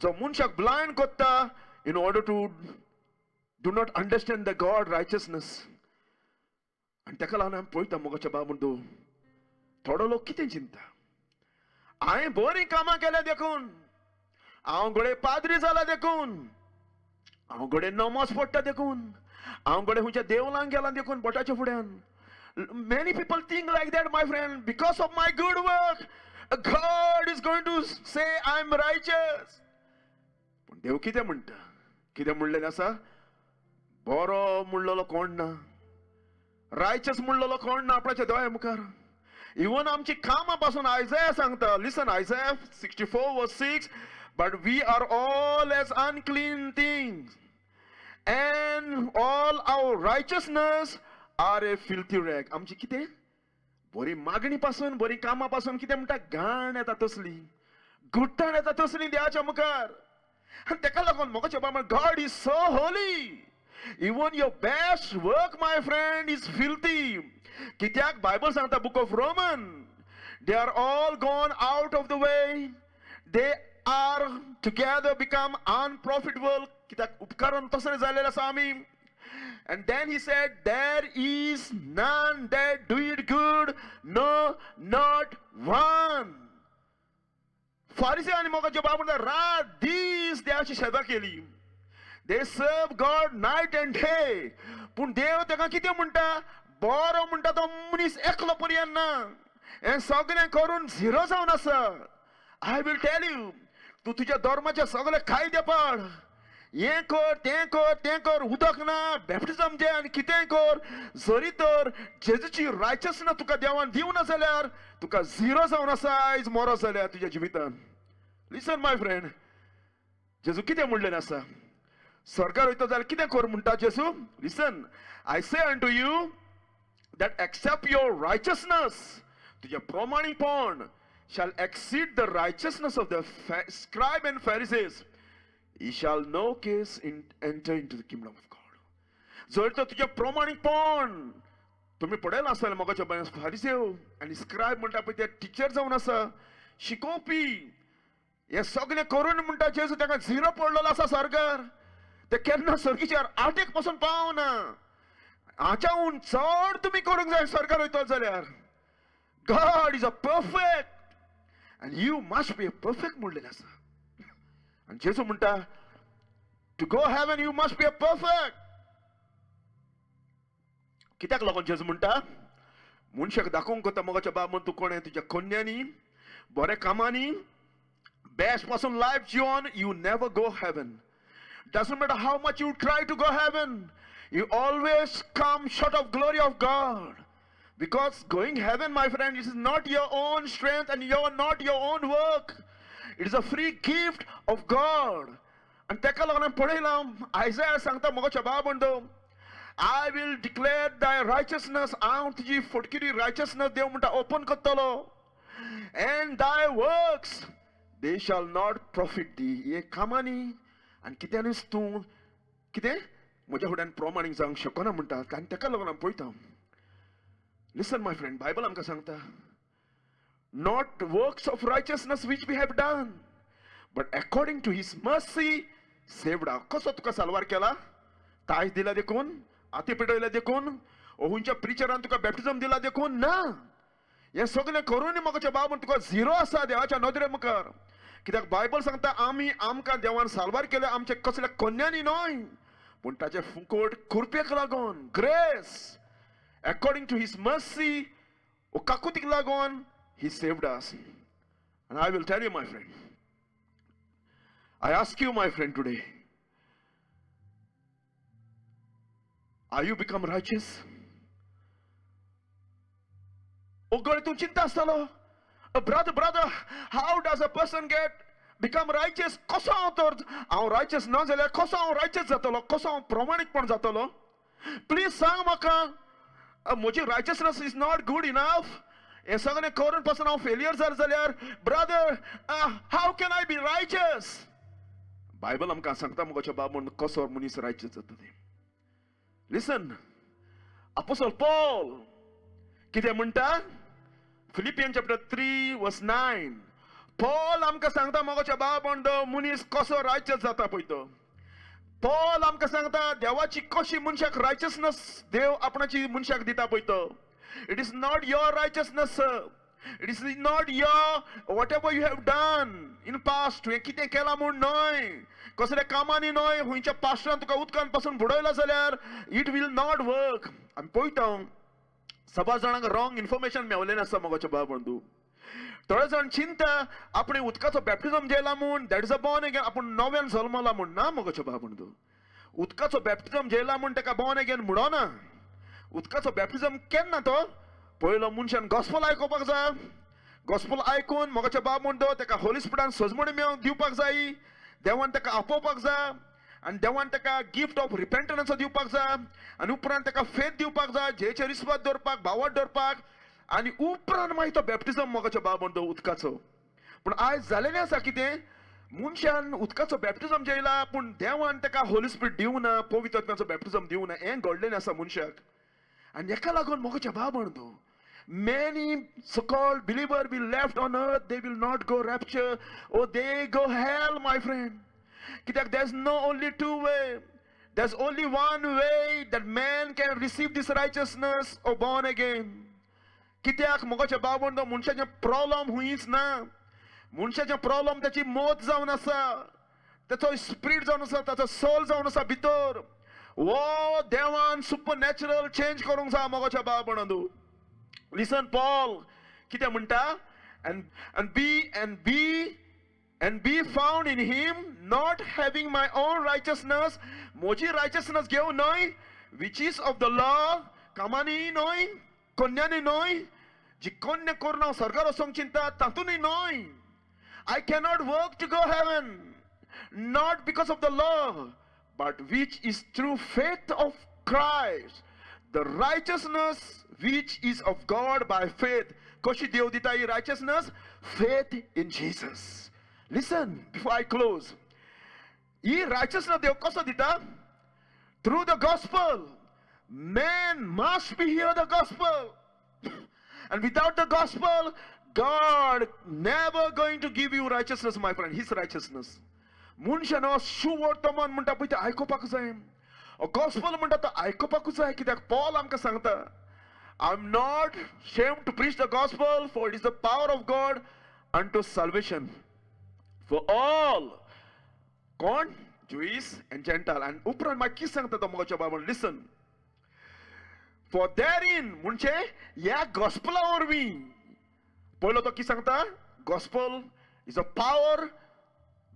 [SPEAKER 1] जो मनशाक ब्लायंड करता in order to do not understand the God righteousness. आणि ताका लागून हांव पळयता मोगाच्या बाबंदो थोडो लोक कितें चिंता, हांवें बरीं कामां केल्या देखून, हांव घोडे पाद्री जाला देखून, हांव घोडे नमाज पडटा देखून, हांव घोडे खंयच्या देवळांत गेला देखून बोटाच्या फुड्यान. Many people think like that, my friend. Because of my good work, God is going to say I'm righteous. पण देव कितें म्हणटा, कितें म्हणलेलें आसा, बरो म्हणलेलो कोण ना, रायचस म्हणलेलो कोण ना आपणाच्या दोळ्या मुखार. इवन आमची कामां पासून आयझाया सांगता, listen, आयझाया 64:6, but we are all as unclean things and all our righteousness are a filthy rag. आमची कितें बरी मागणी पासून, बरी कामां पासून कितें म्हणटा, घाण येता तसली, घुट्टाण येता तसली देवाच्या मुखार. आनी ताका लागून मोगाच्या बाबा, God is so holy. Even your best work, my friend, is filthy. कित्याक बायबल सांगता, book of Roman, they are all gone out of the way, they are together become unprofitable. कित्याक उपकारान तसले जाल्लेले आसा आमी. And then he said, there is none that do it good, no, not one. फारिसी आनी मोगाच्या बाबा रात दीस देवाची सेवा केली. They serve God night and day. पूण देव ताका कितें म्हणटा, बरो म्हणटा तो मनीस एकलो पर्यंत ना, हें सगळें करून झिरो जावन आसा. I will tell you, तूं तुज्या धर्माचे सगळे कायदे पाड, हें कर, तें कर, तें कर, उदक ना, बॅप्टिझम दे आनी कितेंय कर, जरी तर जेजूची रायचसनस तुका देवान दिवना जाल्यार तुका झिरो जावन आसा आयज मरो जाल्यार तुज्या जिवितान. लिसन माय फ्रेंड, जेजू कितें म्हणलेलें आसा, सरकार वयता जाल्यार कितें कर म्हणटा जेजू. लिसन, आय से unto you that except your righteousness, तुझे प्रामाणिकपण, shall exceed the righteousness of the scribe and Pharisees, ye shall no case enter into the kingdom of God. जर तर तुझे प्रामाणिकपण तुम्ही पळयलां आसतलें मोगाच्या बायन, फारिसेव आनी स्क्रायब म्हणटा पळय ते टिचर जावन आसा, शिकोवपी, हे सगळें करून म्हणटा जेजू ताका झिरो पडलेलो आसा सरकार. ते केन्ना सर्गीचेर आटेक पासून पावना. हाच्याहून चड तुम्ही करूंक जाय सरकार वयतलो जाल्यार. God is a perfect and you must be a perfect म्हणलेलें आसा. आनी जेजू म्हणटा, to go heaven you must be a perfect. कित्याक लागून जेजू म्हणटा, मनशाक दाखोवंक कोता मोगाच्या बाबा तूं कोणें तुज्या कन्यांनी, बऱ्या कामांनी, बेस्ट पासून लायफ जिवन, you never go heaven. Doesn't matter how much you try to go heaven, you always come short of glory of God. Because going heaven, my friend, it is not your own strength and not your own work. It is a free gift of God. And ताका लागून पळयलां, आयझाया सांगता मोगाच्या बाबंदो, I will declare thy righteousness, हांव तुजी फटकिरी righteousness देव म्हणटा open करतलो, and thy works they shall not profit thee. हे कामांनी आनी कित्यानूच तूं कितें म्हज्या फुड्यान प्रमाणीक जावंक शकना म्हणटा. आनी ताका लागून हांव पळयता. Listen, my friend, Bible आमकां सांगता, not works of righteousness which we have done, but according to his mercy saved us. कसो तुका साल्वार केला? तायज दिला देखून, आती पिटयला देखून, ओहूंच्या प्रिचरान तुका बॅप्टिझम दिला देखून ना. हे सगळें करून म्हाका बाबा तुका झिरो आसा देवाच्या नदरे मुखार. कित्याक बायबल सांगता, आमी आमकां देवान साल्वार केले आमचे कसल्या कन्यांनी न्हय, पूण ताचे फुकट कृपेक लागून, grace, according to his mercy, o kakutik lagon, he saved us. And I will tell you, my friend, I ask you, my friend, today, are you become righteous? Oh God, tu chinta astalo, brother, how does a person become righteous? Kosa haंव righteous ना जाल्यार kosa हांव righteous जातलो, kosa हांव प्रामाणिकपण जातलो? Please सांग म्हाका. म्हजी righteousness is not good enough. हे सगळें करून पासून हांव फेलियर जालो जाल्यार, brother, how can I be righteous? Bible आमकां सांगता मुगाच्या बाबून कसो मनीस रायचस जाता ते. लिसन, अपोस्टल पॉल कितें म्हणटा, फिलिपियन चॅप्टर 3:9, पॉल आमकां सांगता मोगाच्या बाबून मनीस कसो रायचस जाता पळय तो. पॉल आमकां सांगता देवाची कशी मनशाक रायचसनेस देव आपणाची मनशाक दिता पळय तो. It is not your righteousness, it is not your whatever you have done in past. हे कितें केलां म्हूण न्हय, कसले कामांनी न्हय, खंयच्या पास्टान तुका उदकान पासून बुडयला जाल्यार इट वील नॉट वर्क. आमी पळयता सभा जाणांक रॉंग इन्फॉर्मेशन मेवलेलें आसा मोगाचे भाव बंधू. थोडे जाण चिंता आपण उदकाचो बॅप्टिझम जेला म्हूण that is a born again, आपण नव्यान जल्मला म्हूण ना मोगाचे भाव बंधू. उदकाचो बॅप्टिझम जेला म्हूण ताका बॉर्न अगेन म्हणना. उदकाचो बॅप्टिझम केन्ना तो पयलो मनशान गॉस्पल आयकोपाक जाय. गॉस्पल आयकून मोगाचे भाव बंधू ताका होली स्पिरिटान सजमणी मेळोवन दिवपाक जाय. देवान ताका आपोवपाक जाय आनी देवान ताका गिफ्ट ऑफ रिपेंटन्स दिवपाक जाय आनी उपरांत ताका फेथ दिवपाक जाय, जेचेर विस्वास दवरपाक, भावार्थ दवरपाक आनी उपरांत मागीर तो बॅप्टिझम मोगाचे भाव बंधू उदकाचो. पूण आयज जालेलें आसा कितें, मनशान उदकाचो बॅप्टिझम जेयला पूण देवान ताका होली स्पिरिट दिवना, पवित्र आत्म्याचो बॅप्टिझम दिवना. हें घडलेलें आसा मनशाक. आनी हेका लागून मोगाचे भाव बंधू many so-called believers will left on earth, they will not go rapture, or they go hell, my friend. There's no only two way, there's only one way that man can receive this righteousness or born again. कित्याक मोगाचे भाव बंधू मनशाचे problem हुंयच ना. मनशाचे problem त्याची मौत जावन आसा, त्याचो स्पिरिट जावन आसा, त्याचो सोल जावन आसा भितर. वो देवान सुपरनॅचरल चेंज करूंक जाय मोगाचे भाव बंधू. Listen, Paul, कितें म्हणटा, and be found in him, not having my own righteousness, Moji righteousness घेवन न्हय, which is of the law, कामांनी न्हय, कोन्यांनी न्हय, जी कोन्य करून हांव स्वर्गार वचोंक चिंता तातूंतय न्हय. I cannot work to go heaven, not because of the law, but which is through faith of Christ, the righteousness which is of God by faith. Koshi Dev dita hi righteousness, faith in Jesus. Listen, before I close, hi righteousness Dev koso dita? Through the gospel. Man must be hear the gospel. And without the gospel, God never going to give you righteousness, my friend, his righteousness. मनशानो सुवर्तमान म्हणटा पळय ते आयकोपाक जाय. Gospel म्हणटा तो आयकोपाकूच जाय. कित्याक Paul आमकां सांगता, I'm not ashamed to preach the gospel, for it is the power of God unto salvation for all, कोण, Jews and Gentile. And उपरांत मागीर कितें सांगता तो मोगाच्या बाबा, listen, for therein म्हणजे ह्या गॉस्पला वरवीं पयलो तो कितें सांगता, gospel is a power.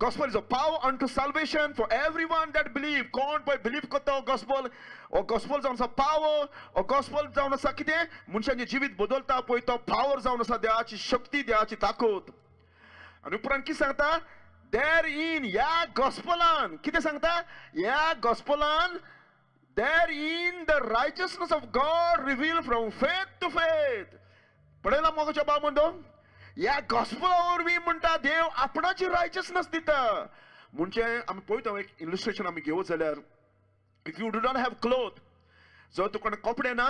[SPEAKER 1] Gospel is a power unto salvation for everyone that believe. कोण पळय बिलीव करता gospel, or gospel जावन आसा power, or gospel जावन आसा कितें, मनशाचें जिवीत बदलता पळय तो power जावन आसा, देवाची शक्ती, देवाची ताकद. आनी उपरांत कितें सांगता, there in ह्या gospelان कितें सांगता, ह्या gospelان there in the righteousness of God revealed from faith to faith. पळयला मोगाच्या भाव बंधू, या गॉस्पला वरवीं म्हणटा देव आपणाची रायचसनेस दिता. म्हणजे आमी पळयता एक इलस्ट्रेशन आमी घेवत जाल्यार, if you do not have cloth, जर तुका कपडे ना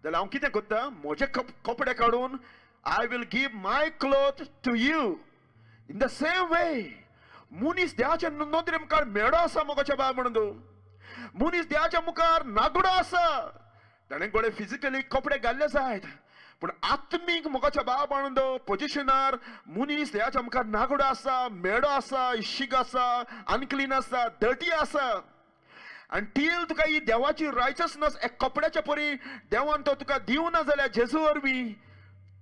[SPEAKER 1] जाल्यार हांव कितें करता, म्हजे कपडे काडून I will give my cloth to you. In the same way मनीस देवाच्या नदरे मुखार मेळो आसा मोगाच्या भाव बंधू. मनीस देवाच्या मुखार नागडो आसा, ताणें गोडे फिजिकली कपडे घाल्ले जायत, पण आत्मीक मोगाच्या भाव बंधू पोजिशनार मनीस देवाच्या मुखार नागडो आसा, मेळो आसा, इश्शीक आसा, अनक्लीन आसा, डर्टी आसा. आनी टील तुका ही देवाची रायचसनेस एक कपड्याच्या परी देवान तो तुका दिवना जाल्यार जेजू वरवीं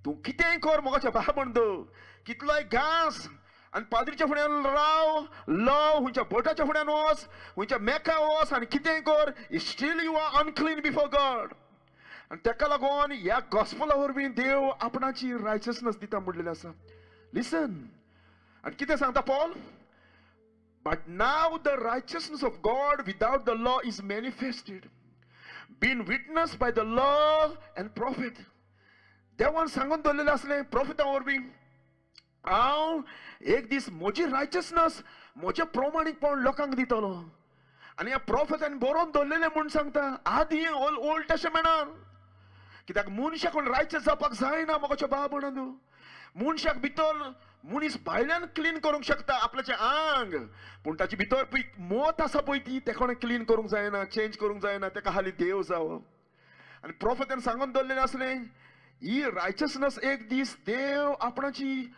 [SPEAKER 1] तूं कितेंय कर मोगाच्या भाव बंधू. कितलोय घास आनी पाद्रीच्या फुड्यान राव, लव, खंयच्या बोटाच्या फुड्यान वच, खंयच्या मेका वच आनी कितेंय कर, still you are unclean before God. आनी ताका लागून ह्या गॉस्पला वरवीं देव आपणाची रायचसनेस दिता म्हणलेलें आसा. लिसन, आनी कितें सांगता Paul, but now the righteousness of God without the law is manifested, being witnessed by the law and prophet. देवान सांगून दवरलेलें आसलें प्रोफेटा वरवीं, हांव एक दीस म्हजी रायचसनेस म्हजे प्रमाणीकपण लोकांक दितलो. आनी ह्या प्रोफेटान बरोवन दवरलेलें म्हूण सांगता आदी ओल्ड टेस्टमेंटान. कित्याक मनशाक रायचस जावपाक जायना मोगाच्या भाव बंधू. मनशाक भितर मनीस भायल्यान क्लीन करूंक शकता आपल्याचें आंग, पूण ताची भितर पळय मोत आसा पळय ती ते कोणें क्लीन करूंक जायना, चेंज करूंक जायना. ताका हाली देव जावप. आनी प्रोफेटान सांगून दवरलेलें आसलें ही रायचसनस एक दीस देव आपणाची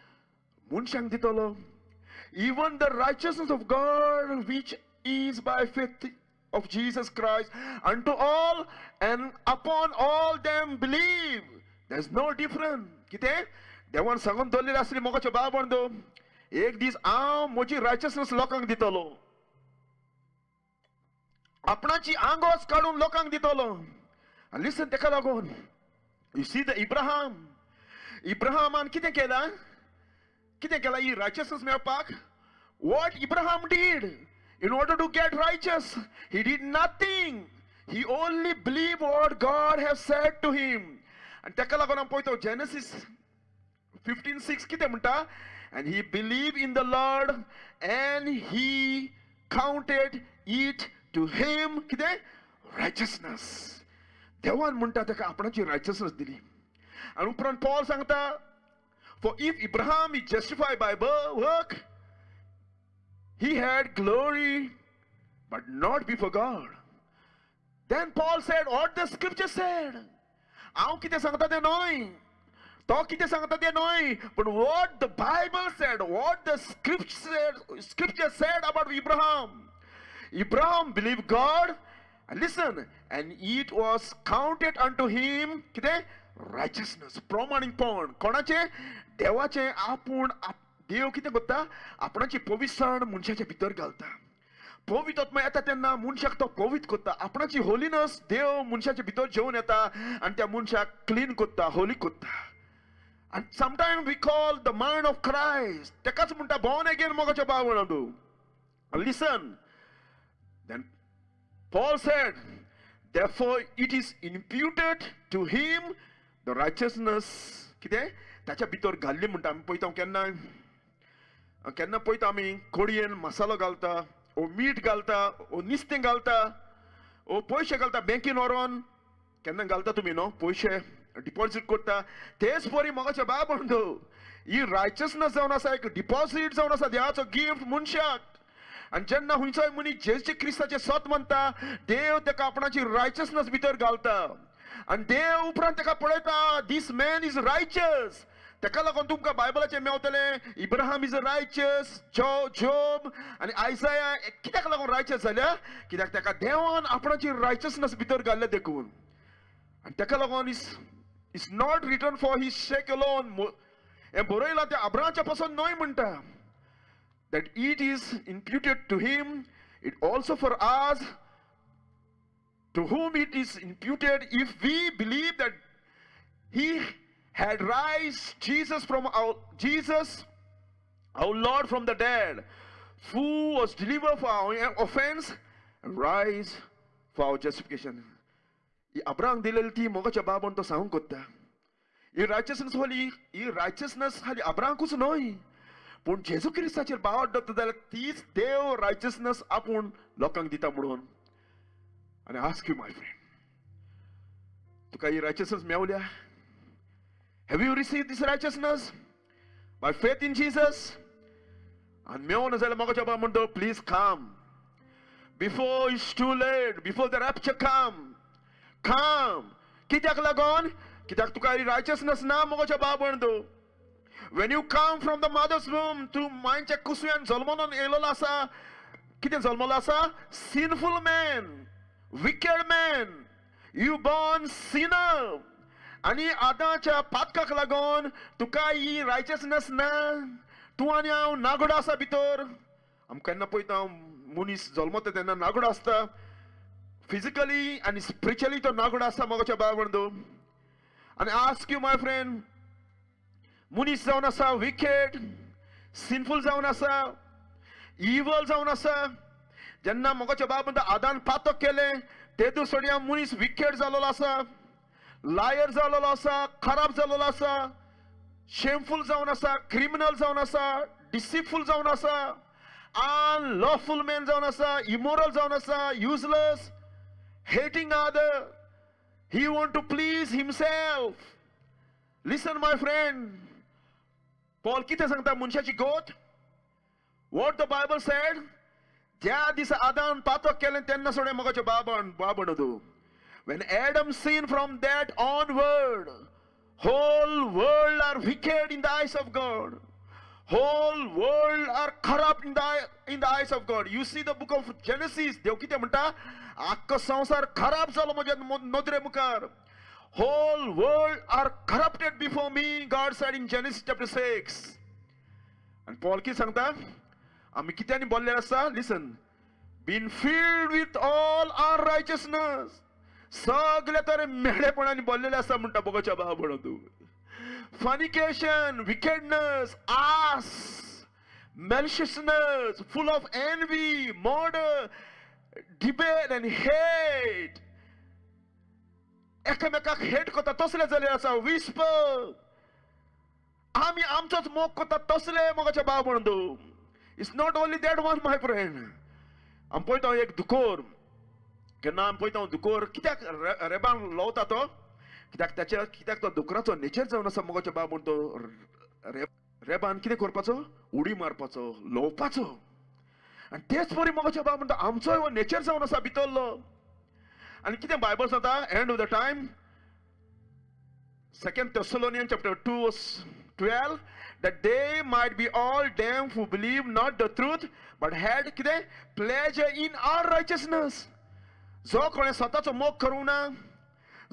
[SPEAKER 1] मनशांक दितलो. Even the righteousness of God which is by faith of Jesus Christ unto all and upon all them believe. There's no difference. कितें देवान सांगून दवरलेलें आसलें मोगाचे बाब बांदो, एक दीस हांव म्हजी रायचसनस लोकांक दितलो, आपणाची आंगोस काडून लोकांक दितलो. And listen, ताका लागून you see the Abrahaman कितें केलां ही रायचसनस मेळपाक? What Abraham did in order to get righteous, he did nothing. He only believed what God has said to him. And ताका लागून आमी पळयता Genesis 15:6 कितें म्हणटा? And he believed in the Lord and he counted it to him कितें? Righteousness. देवान म्हणटा ताका आपणाची रायचसनस दिली. आनी उपरांत पॉल सांगता, for if Abraham is justified by work, he had glory but not before God. Then Paul said what the scripture said. हांव कितें सांगता तें न्हय, तो कितें सांगता तें न्हय, but what the Bible said, what the scripture said about Abraham. Abraham believed God, and listen, and it was counted unto him कितें? Righteousness. प्रमाणीकपण कोणाचें? देवाचें. आपूण देव कितें करता? आपणाची पवित्रसाण मनशाच्या भितर घालता. पवित्र आत्मा येता तेन्ना मनशाक तो पवित्र करता. आपणाची होलीनेस देव मनशाच्या भितर जेवन येता आनी त्या मनशाक क्लीन करता, होली करता. And sometimes we call the mind of Christ. तेकाच म्हणटा born again मोगाच्या भावनांदो. And listen, then Paul said, therefore it is imputed to him the righteousness कितें? ताच्या भितर घाल्ली म्हणटा. आमी पळयता केन्ना पळयता आमी कोडयेन मसालो घालता, ओ मीठ घालता, ओ निस्तें घालता, ओ पयशे घालता बँकेन व्हरोन. केन्ना घालता तुमी न्हू पयशे डिपॉझिट करता. तेच परी मोगाच्या बाबंडो ही रायचसनस जावन आसा, एक डिपॉझिट जावन आसा देवाचो गिफ्ट मनशाक. आनी जेन्ना खंयचोय मनीस जेजू क्रिस्ताचें सत म्हणटा, देव ताका आपणाची रायचसनस भितर घालता. आनी देव उपरांत ताका पळयता, दिस मॅन इज रायचस. ताका लागून तुमकां बायबलाचें मेवतलें इब्राहिम इज रायचस, जोब आनी आयसाया कित्याक लागून रायचस जाल्या? कित्याक ताका देवान आपणाची रायचसनस भितर घाल्ल्या देखून. आनी ताका लागून is not written for his sake alone. हें बरयलां तें अब्राहाच्या पासून न्हय म्हणटा. That it is imputed to him, it also for us, to whom it is imputed, if we believe that he had raised Jesus, our Lord, from the dead, who was delivered for our offense and rise for our justification. Abraham दिलेली ती मोगाच्या बाबान तो सांगूंक कोत्ता. ही रायचसनस हाली अब्राहामकूच न्हय, पूण जेजू क्रिस्ताचेर बाव दवरता जाल्यार तीच देव रायचसनस आपूण लोकांक दिता म्हणून. आनी आस्क यू माय फ्रेंड, तुका ही रायचसनस मेवल्या? Have you received this righteousness by faith in Jesus? And मेवना जाल्यार मोगाच्या बाब म्हणटा, please come before it's too late, before the rapture come. कित्याक लागून? कित्याक तुका ही रायचसनस ना मोगाच्या बाब म्हणटा. When you come from the mother's womb, तू मायच्या कुसव्यान जल्मोन येयलोलो आसा. कितें जल्मलो आसा? Sinful man, wicked man, you born sinner. आनी आतांच्या पातकाक लागून तुका ही रायचसनस ना. तूं आनी हांव नागडो आसा भितर. आमी केन्ना पळयता मनीस जल्मता तेन्ना नागडो आसता. फिजिकली आनी स्पिरिच्युअली तो नागडो आसता मोगाच्या बाबंडो. आनी आस्क यू माय फ्रेंड, मनीस जावन आसा विकेड, सिनफूल जावन आसा, इवल जावन आसा. जेन्ना मोगाच्या बाबंत आदान पातक केलें तेतूं सोडिया मनीस विकेड जालोलो आसा, लायर जालोलो आसा, खराब जालोलो आसा, शेमफूल जावन आसा, क्रिमिनल जावन आसा, डिसिपफूल जावन आसा, अनलॉफुल मॅन जावन आसा, इमोरल जावन आसा, useless, hating other. He want to please himself. Listen, my friend. Paul कितें सांगता मनशाची गोत? What the Bible said? ज्या दिसा आदान पातक केलें तेन्ना सोडे मोगाचें बाबण तूं. When Adam sinned, from that onward, whole world are wicked in the eyes of God. Whole world are corrupt in the eyes of God. You see the book of Genesis. देव कितें म्हणटा? आख्खो संसार खराब जालो म्हज्या नदरे मुखार. Whole world are corrupted before me, God said in Genesis chapter 6. And Paul कितें सांगता? आमी कित्यानी बोल्ले आसा? Listen. Been filled with all our righteousness. सगळे तरे मेळेपणांनी बोल्लेले आसा म्हणटा बोगाच्या बाबण तूं. Fornication, wickedness, ass, maliciousness, full of envy, murder, debate and hate. एकामेकाक हेट करता तसले जाले आसा. Whisper. आमी आमचोच मोग करता तसले मोगाच्या बाबण तूं. It's not only that one, my friend. आमी पळयता एक दुकोर. केन्ना आमी पळयता दुकोर कित्याक रेबान लोवता तो? कित्याक तो दुकराचो नेचर जावन आसा मोगाच्या बाबण तो. रेबान कितें करपाचो? उडी मारपाचो, लोवपाचो. आनी तेच परी मोगाच्या बाबण तो आमचो हो नेचर जावन आसा भितरलो. आनी कितें बायबल सांगता? And of the time, 2 Thessalonians chapter 2 verse 12, that they might be all them who believe not the truth but had कितें? pleasure in our righteousness. जो कोणे स्वताचो मोग करूं ना,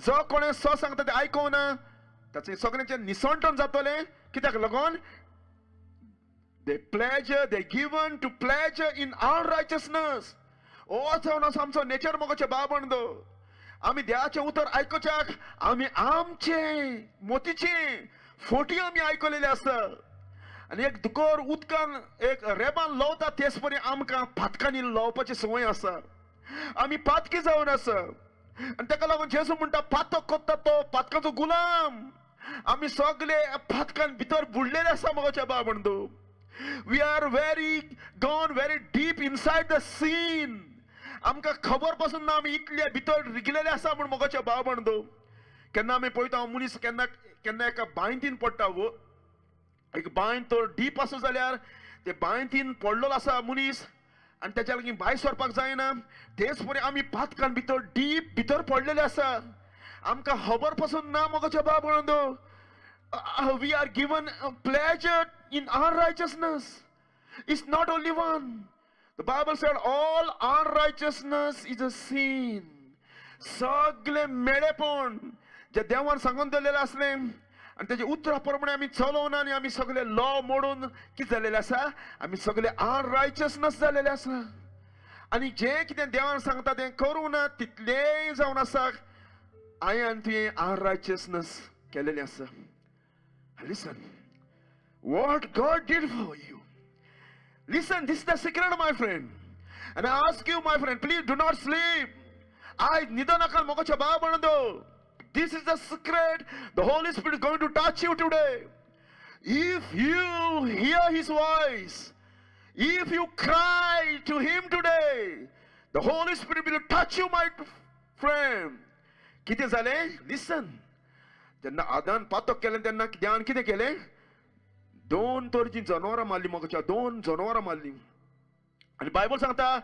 [SPEAKER 1] जो कोणे सो सांगता ते आयकूं ना, ताचे सगळ्यांचे निसंटन जातले. कित्याक लागून? they given to pleasure in our righteousness. ओ जावन आसा आमचो नेचर मोगाचे बाबण दो. आमी देवाचें उतर आयकोच्याक आमी आमचे मोतीचे फोटी आमी आयकलेले आसा. आनी एक दुकोर उदकान एक रेबान लोवता तेच परी आमकां पातकांनी लोवपाची संवय आसा. आमी पातकी जावन आसा. आनी ताका लागून जेजू म्हणटा पातक कोत्ता तो पातकाचो गुलाम. आमी सगळे पातकान भितर बुडलेले आसा मोगाच्या बाबण दो. We are gone very deep inside the sin. आमकां खबर पासून ना आमी इतले भितर रिगलेले आसा म्हूण मोगाच्या बाबण दो. केन्ना आमी पळयता मनीस केन्ना एका बांयतीन पडटा. एक बांयत तो डीप आसा जाल्यार ते बांयतीन पडलेलो आसा मनीस आनी त्याच्या लागीं भायर सरपाक जायना. तेच परी आमी पातकान भितर डीप भितर पडलेले आसा. आमकां खबर पासून ना मोगाच्या बाबण दो. We are given pleasure in our righteousness. It's not only one. The Bible said all unrighteousness is a sin. सगळे मेळेपण जे देवान सांगून दवरलेले आसले आनी तेजे उतरा प्रमाणे आमी चलोवना आनी आमी सगळे लॉ मोडून कितें जालेले आसा? आमी सगळे अनरायचसनेस जालेले आसा. आनी जें कितें देवान सांगता तें करूं ना तितलेंय जावन आसा. हांवें आनी तुवें अनरायचसनेस केलेलें आसा. Listen, what God did for you. Listen, this is the secret, my friend. And I ask you, my friend, please do not sleep. This is the secret. The Holy Spirit is going to touch you today. If you hear His voice, if you cry to Him today, the Holy Spirit will touch you, my friend. किती झाले? Listen. जेन्ना आदान पातक केलें तेन्ना देवान कितें केलें? 2 तरेची जनावरां मारली मोगाच्या. 2 जनावरां मारली. आनी बायबल सांगता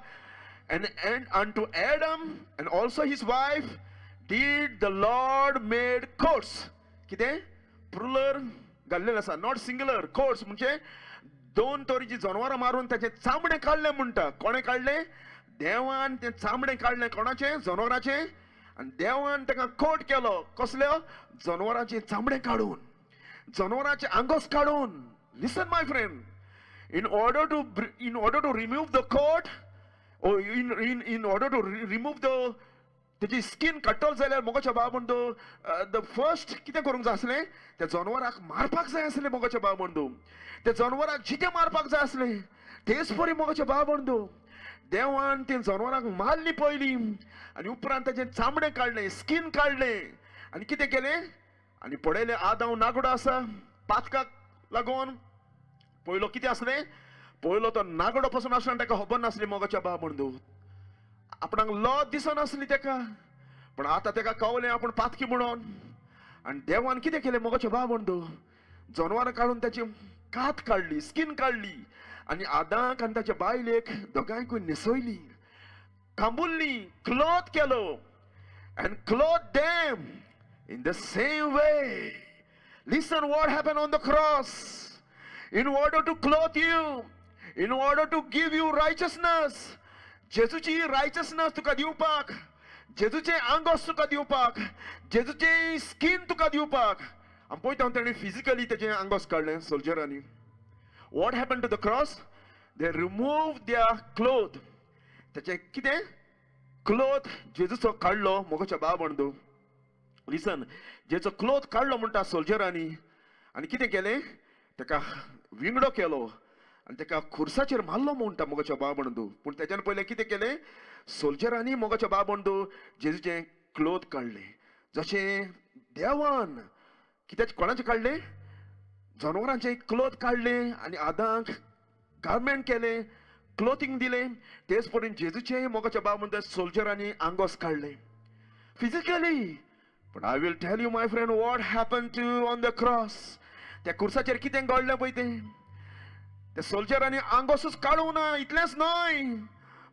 [SPEAKER 1] and unto Adam and also his wife did the Lord made coats. कितें? प्लुरल घाल्लेलें आसा, नॉट सिंगुलर. कोट्स म्हणजे 2 तरेची जनावरां मारून ताचे चामडे काडले म्हणटा. कोणे काडले? देवान तें चामडे काडलें. कोणाचें? जनावरांचें. आनी देवान ताका कोट केलो. कसल्यो? जनावरांचे चामडे काडून, जनावरांचे आंगोस काडून. Listen, my friend. In order to remove the coat, or in order to remove the तेजी स्किन कट्टल जाल्यार मोगाच्या बाबण दो the first कितें करूंक जाय आसलें? त्या जनावरांक मारपाक जाय आसलें मोगाच्या बाबण दो. त्या जनावरांक जितें मारपाक जाय आसलें तेच परी मोगाच्या बाबण दो. देवान ते जनावरांक मारली पयली आनी उपरांत ताचें चामडें काडलें, स्किन काडलें आनी कितें केलें? आनी पळयलें आदाम नागडो आसा पातकाक लागून. पयलो कितें आसलें? पयलो तो नागडो पासून आसलो ताका खबर नासली मोगाच्या बाबण दो. आपणाक लॉ दिसनासली ताका, पण आतां ताका कळलें आपूण पातकी म्हणून. आनी देवान कितें केलें मोगाच्या बाबण दो? जनावरां काडून ताची कात काढली, स्किन काढली आणि आदाक आणि ताच्या बायलेक दोगांयकूय न्हेसयली, कांबुल्ली, क्लॉथ केलो and clothed them in the same way. Listen what happened on the cross. In order to clothe you, in order to give you righteousness, जेजूची righteousness तुका दिवपाक, जेजूचे आंगोस तुका दिवपाक, जेजूचे स्किन तुका दिवपाक, आमी पळयता ताणें फिजिकली तेजें आंगोस काडलें सोल्जरांनी. What happened to the cross? They removed their cloth. तेजें कितें क्लोथ जेजूचो काडलो मोगाच्या बाबंदो. लिसन, जेचो क्लोथ काडलो म्हणटा सोल्जरांनी आनी कितें केलें ताका विंगडो केलो आनी ताका खुर्साचेर मारलो म्हणटा मोगाच्या बाबंदो. पूण तेच्यान पयलें कितें केलें, सोल्जरांनी मोगाच्या बाबंदो जेजूचें क्लोथ काडलें. जशें देवान कित्याचें कोणाचें काडलें, जनावरांचें क्लोथ काडलें आनी आदांक गार्मेंट केलें, क्लोथिंग दिलें. तेच पडून जेजूचें मोगाच्या बाबंदो सोल्जरांनी आंगोस काडलें physically. But I will tell you, my friend, what happened to on the cross. त्या खुर्साचेर कितें घडलें पळय तें. त्या सोल्जरांनी आंगोसूच काडूं ना, इतलेंच न्हय,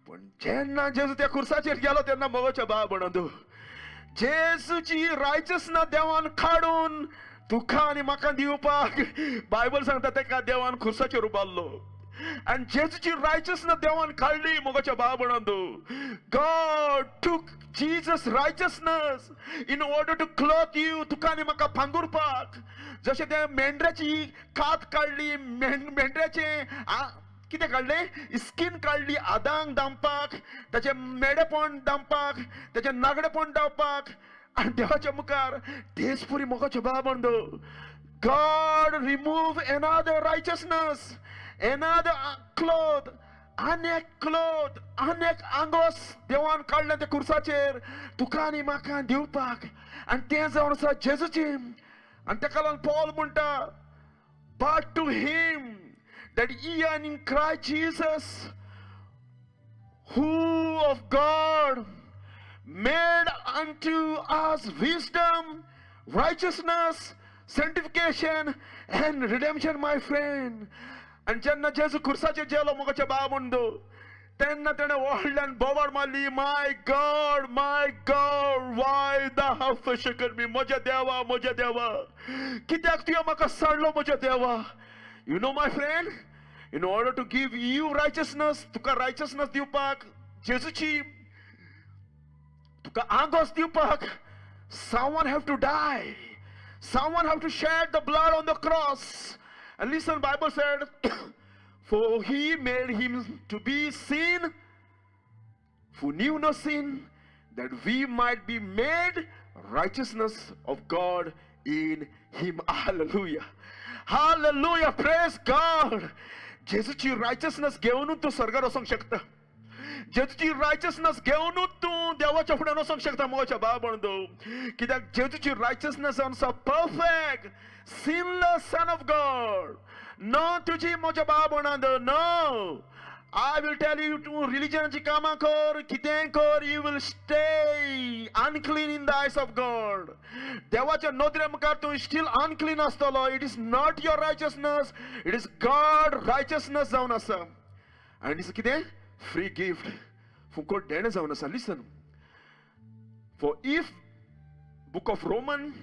[SPEAKER 1] पूण जेन्ना जेजू त्या खुर्साचेर गेलो तेन्ना मोगाच्या बाबंदो जेजूची रायचसनस देवान काडून तुका आनी म्हाका दिवपाक बायबल सांगता तेका देवान खुर्साचेर उबारलो. And जेजूची righteousness देवान काढली मोगाच्या बाबंदो. God took Jesus' righteousness in order to clothe you, तुका आनी म्हाका पांगुरपाक. जशें ते मेंढऱ्याची कात काडली, मेंढऱ्याचें कितें काडलें, स्किन काडली आदांक दामपाक, ताचें मेडेपण दामपाक, ताचें नागडेपण दावपाक आनी देवाच्या मुखार तेच पुरी मोगाच्या बाबंदो. God remove another righteousness, another cloth, अनेक आंगोस देवान काडलें त्या खुर्साचेर तुका आनी म्हाका दिवपाक. आनी तें जावन आसा जेजूचें. आनी तेका लागून पॉल म्हणटा, but to him that ye are in Christ Jesus, who of God made unto us wisdom, righteousness, sanctification and redemption, my friend. आणि जेन्ना जेजू खुर्साचेर जेलो मोगाच्या बाबंदो तेन्ना तेणें व्हडल्यान बोवाड मारली, my God Y thou hast forsaken me. म्हज्या देवा कित्याक तुवें म्हाका सोडलो म्हज्या देवा. You know, my friend, in order to give you righteousness, तुका righteousness दिवपाक, जेजूची तुका आंगोस दिवपाक, someone have to die, someone have to shed the blood on the cross. And listen, Bible said, for he made him to be sin who knew no sin, that we might be made righteousness of God in him. Hallelujah. Hallelujah. Praise God. जेजूची righteousness घेऊन तू स्वर्गार वचूंक शकता. जेजूची righteousness घेऊन तू देवाच्या फुड्यान वचूंक शकता मोगाच्या बाबंदो. कित्याक जेजूची righteousness आसा perfect, sinless Son of God. No तुझी मोच्या बाबंदो, no. I will tell you to religionची कामां कर, कितें कर, you will stay unclean in the eyes of God. देवाच्या नदरे मुखार तू still unclean आसतलो. It is not your righteousness, it is God righteousness जावन आसा. And it's कितें? Free gift. फुकट देणे जावन आसा. Listen. For if, book of Romans,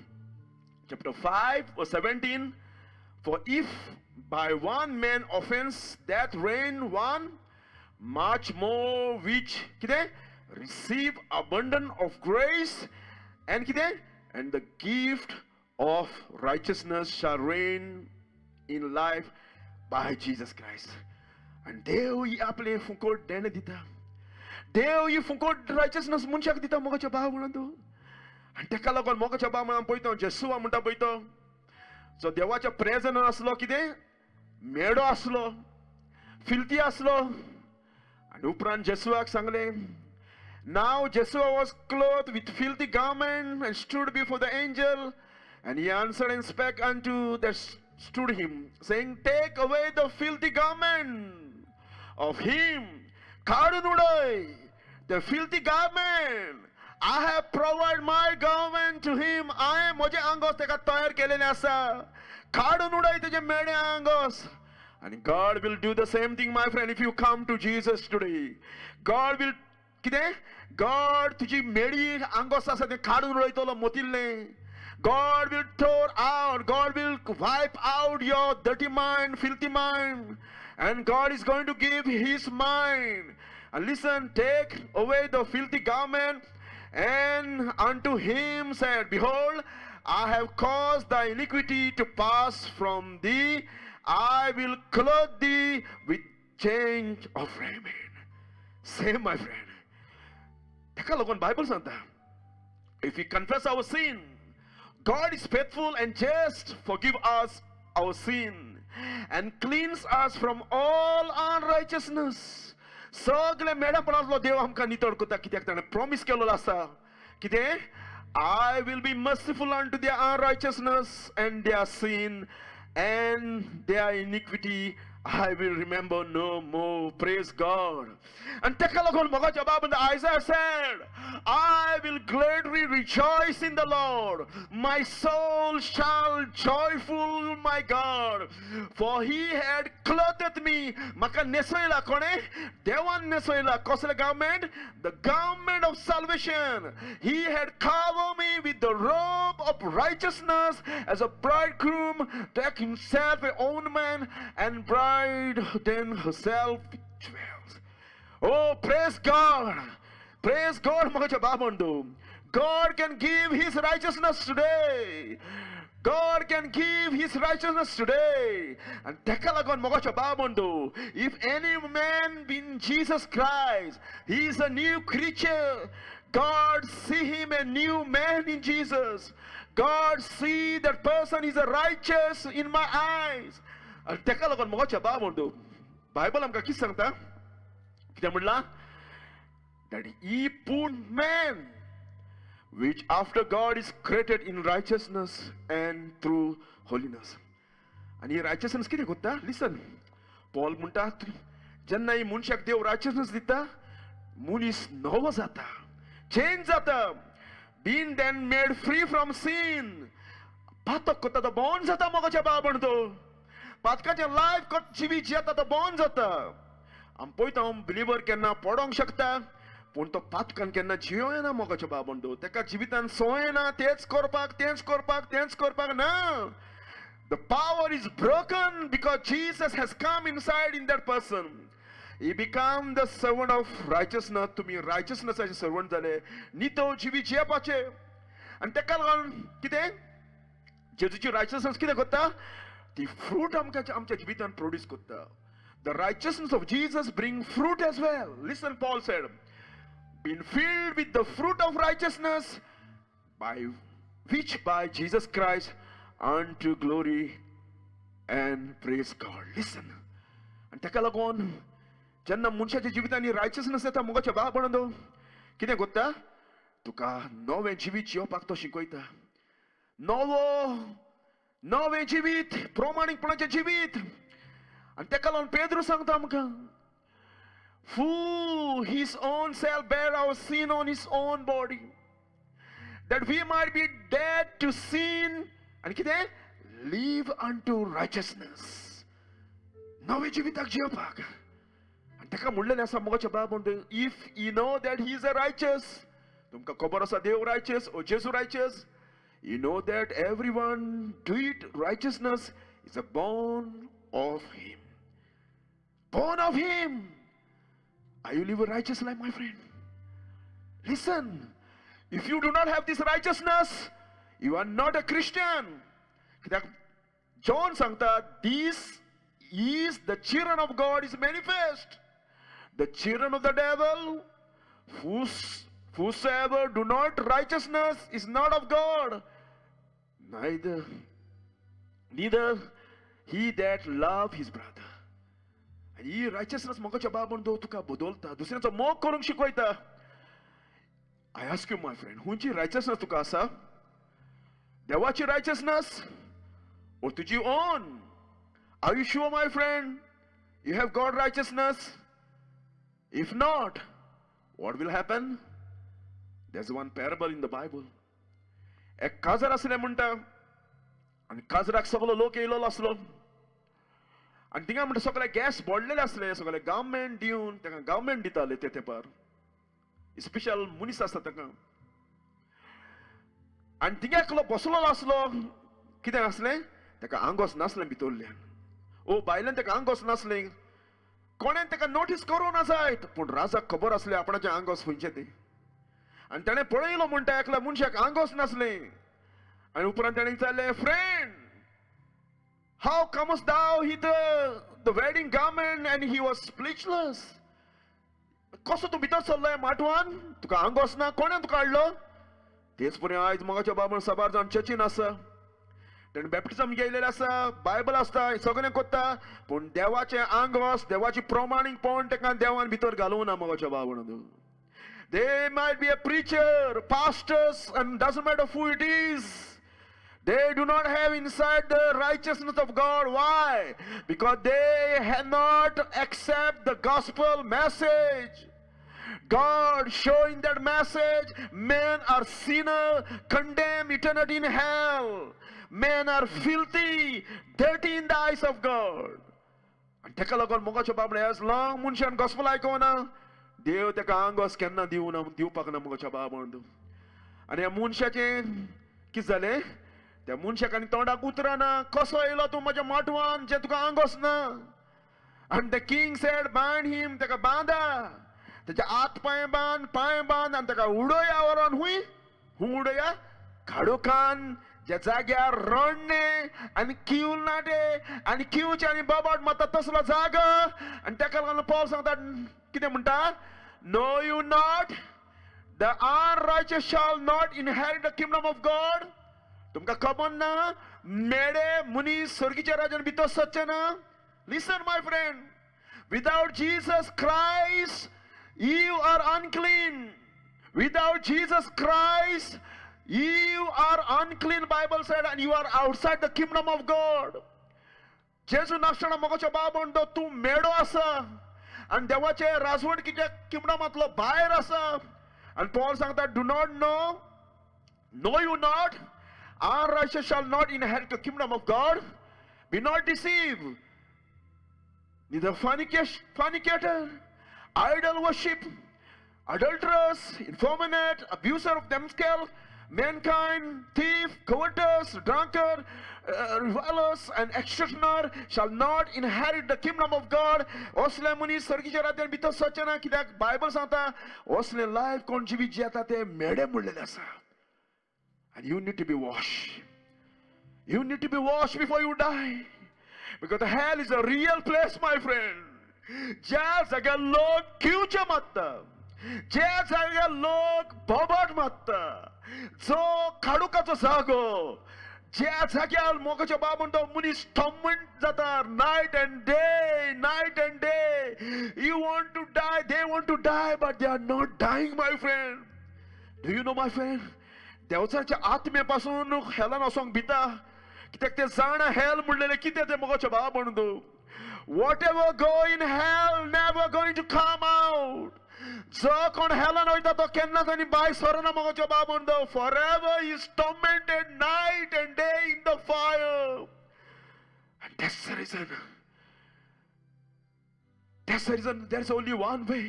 [SPEAKER 1] chapter 5 verse 17, for if by one man offense death reigned one, much more which kide receive abundance of grace and kide and the gift of righteousness shall reign in life by Jesus Christ. And देव ही आपले फुकट देणे दिता. देव ही फुकट righteousness मनशाक दिता मोगाच्या बाबंदो. आणि तेका लागून मोगाच्या बाबंदान पळयता जेसुवा म्हणटा पळयता, जो देवाच्या प्रेझेंस आसलो, कितें मेडो आसलो, फिल्थी आसलो, आणि उपरांत जेसुवाक सांगलें, now Joshua was clothed with filthy garment and stood before the angel, and he answered and spake unto that stood him, saying, take away the filthy garment of him, काढून उडय the filthy garment. I have provided my garment to him. I moje angos teka tayar kelele asa. Kadun udai teje mede angos. And God will do the same thing, my friend, if you come to Jesus today. God will kide? God tuji medi angos asa te kadun udai tola motille. God will tear out, God will wipe out your dirty mind, filthy mind. And God is going to give his mind. And listen, take away the filthy garment, and unto him said, behold, I have caused thy iniquity to pass from thee. I will clothe thee with change of raiment. Say, my friend, take a look on Bible Santa. If we confess our sin, God is faithful and just, forgive us our sin and cleanse us from all unrighteousness. सगळे मेढापणातलो देव आमकां नितळ करता. कित्याक ताणें promise केलेलो आसा कितें? I will be merciful unto their unrighteousness and their sin and their iniquity I will remember no more. Praise God. And take a look on Isaiah said, I will gladly rejoice in the Lord. My soul shall joyful my God. For he had clothed me. Maka nesoila kone? Devan nesoila. Kosela garment? The garment of salvation. He had covered me with the robe of righteousness, as a bridegroom deck himself an ornament, and bride then herself dwells. Oh, praise God. Praise God. God can give his righteousness today. God can give his righteousness today. And if any man in Jesus Christ, he is a new creature. God see him a new man in Jesus. God see that person is a righteous in my eyes. And take a look on Bible amka kis sangta kita mudla that he put man which after God is created in righteousness and through holiness. And he righteousness kiti gotta? Listen, Paul munta janna hi munshak dev righteousness dita munis nova zata, change zata, being then made free from sin. Patok kota da bon zata moga chaba banto. Patkaच्या life को जीवी जियाता तो बॉन जाता. हम पोईता हम believer केन्ना पडोंक शकता, पूण तो पातकान केन्ना जियोना मोगाच्या बाबंडो. तेका जिवितान सोयना तेच करपाक ना. The power is broken because Jesus has come inside in that person. He become the servant of righteousness. तुम्ही righteousnessचे servant झाले. नितो जिवी जियापाचे. आणि तेका लागून कितें? जेजूची righteousness कितें करता? The fruit amcha jivitan produce kutta. The righteousness of Jesus bring fruit as well. Listen, Paul said, being filled with the fruit of righteousness, by Jesus Christ unto glory and praise God. Listen. And take a look on. Janna munshaच्या जिवितानी righteousness येता मुगाच्या बा बनंदो. कितें कोत्ता? तुका नवे जिवीत जियोपाक तो शिकयता. नवे जिवीत, प्रामाणिकपणाचे जिवीत. आणि तेका लागून पेद्रू सांगता आमकां, who his own self bear our sin on his own body, that we might be dead to sin, आणि कितें? Live unto righteousness. नवे जिविताक जियोपाक. आणि तेका म्हणलेलें आसा मोगाच्या बाबंत, if you know that he is a righteous, तुमकां खबर आसा देव righteous, or Jesus righteous, you know that everyone doing righteousness is a born of him. Born of him. Are you live a righteous life, my friend? Listen, if you do not have this righteousness, you are not a Christian. John sangta, this is the children of God is manifest. The children of the devil, whosoever do not righteousness is not of God, neither he that love his brother. And he righteousness mogaच्या बाबंदो तुका बदलता, दुसऱ्याचो मोग करूंक शिकयता. I ask you, my friend, हुंची righteousness तुका आसा? देवाची righteousness or तुजी own? Are you sure, my friend, you have God righteousness? If not, what will happen? There's one parable in the Bible. एक काजर असले म्हणटा आणि काजराक सगळो लोक येयलो आसलो आणि थिंगा म्हणटा सगळे गॅस बोडलेले असले सगळे गव्हर्नमेंट दिवन ताका गव्हर्नमेंट दिताले ते तेंपार स्पेशल मनीस आसता ताका आणि थिंगा एकलो बसलो आसलो कितें आसलें ताका आंगोस नासलें भितरल्यान ओ भायल्यान ताका आंगोस नासलें कोणें ताका नोटीस करूं ना जायत पूण राजाक खबर आसलें आपणाचें आंगोस खंयचें तें आणि ताणें पळयलो म्हणटा एकल्या मनशाक आंगोस नासलें आणि उपरांत ताणें विचारलें फ्रेंड हाव कमस्ट दाव here the wedding garment and he was speechless कसो तूं भितर सरलोय माटवान तुका आंगोस ना कोणें तुका हाडलो तेच पर्यंत आयज मोगाच्या बाबा सबार जावन चर्चीन आसा ताणें बॅप्टिजम घेयलेलें आसा बायबल आसता सगळें करता पूण देवाचें आंगोस देवाची प्रमाणीकपण ताका देवान भितर घालूं ना मोगाच्या बाबा They might be a preacher, pastors, and doesn't matter who it is. They do not have inside the righteousness of God. Why? Because they have not accept the gospel message. God showing that message, men are sinner, condemned eternity in hell. Men are filthy, dirty in the eyes of God. And take a look on Mogacho Bible as long munshan gospel icona. देव ताका आंगोस केन्ना दिवपाक ना मोगाच्या बाबा आनी ह्या मनशाचें कितें जालें त्या मनशाक आनी तोंडाक उतरना कसो येयलो तूं म्हज्या माटवान जे तुका आंगोस ना आनी द किंग सेड बांद हिम ताका बांदा ताचे हात पांय बांद आनी ताका उडोया व्हरोन हूंय उडोया खाडोखान ज्या जाग्यार रडणे आनी किवूल नाटे आनी किवचे आनी बोबाट मारता तसलो जागो आनी ताका लागून पॉल सांगता कितें म्हणटा know you not the unrighteous shall not inherit the kingdom of God तुमकां खबर ना मेडे मनीस सर्गीच्या राज्यान भितर सच्चे ना listen my friend without Jesus Christ you are unclean without Jesus Christ you are unclean Bible said and you are outside the kingdom of God जेजू नासतना मोगाच्या बाबा म्हणटा तूं मेडो आसा आणि देवाचे राजवडकीच्या किंगडमांतलो भायर आसा आणि पॉल सांगता do not know you not unrighteous shall not inherit the kingdom of God be not deceived neither fornicator idol worship adulterers effeminate abuser of themselves mankind thief covetous drunkard revilers and extortioner shall not inherit the kingdom of God osle muni sargीच्या राज्यान भितर सच्चे ना कित्याक Bible सांगता osle life कोण जिवीत जेता ते मेडे मुडलेले आसा and you need to be washed before you die because the hell is a real place my friend ज्या जाग्यार लोक किवचे मारता ज्या जाग्यार लोक बोबाट मारता जो खाडुकाचो जागो ज्या जाग्यार मोगाच्या बाबा म्हणटा मनीस टॉर्मेंट जाता night and day you want to die they want to die but they are not dying my friend do you know my friend देवचाच्या आत्मेपासून हेलान वचोंक भिता कित्याक ते जाणा हेल म्हणलेले कितें ते मोगाच्या बाबा म्हणटा whatever go in hell never going to come out जो कोण हेलान वयता तो केन्नाच आनी भायर सरना मोगाच्या बाबा म्हणटा forever he is tormented night and day in the fire and that's the reason there is only one way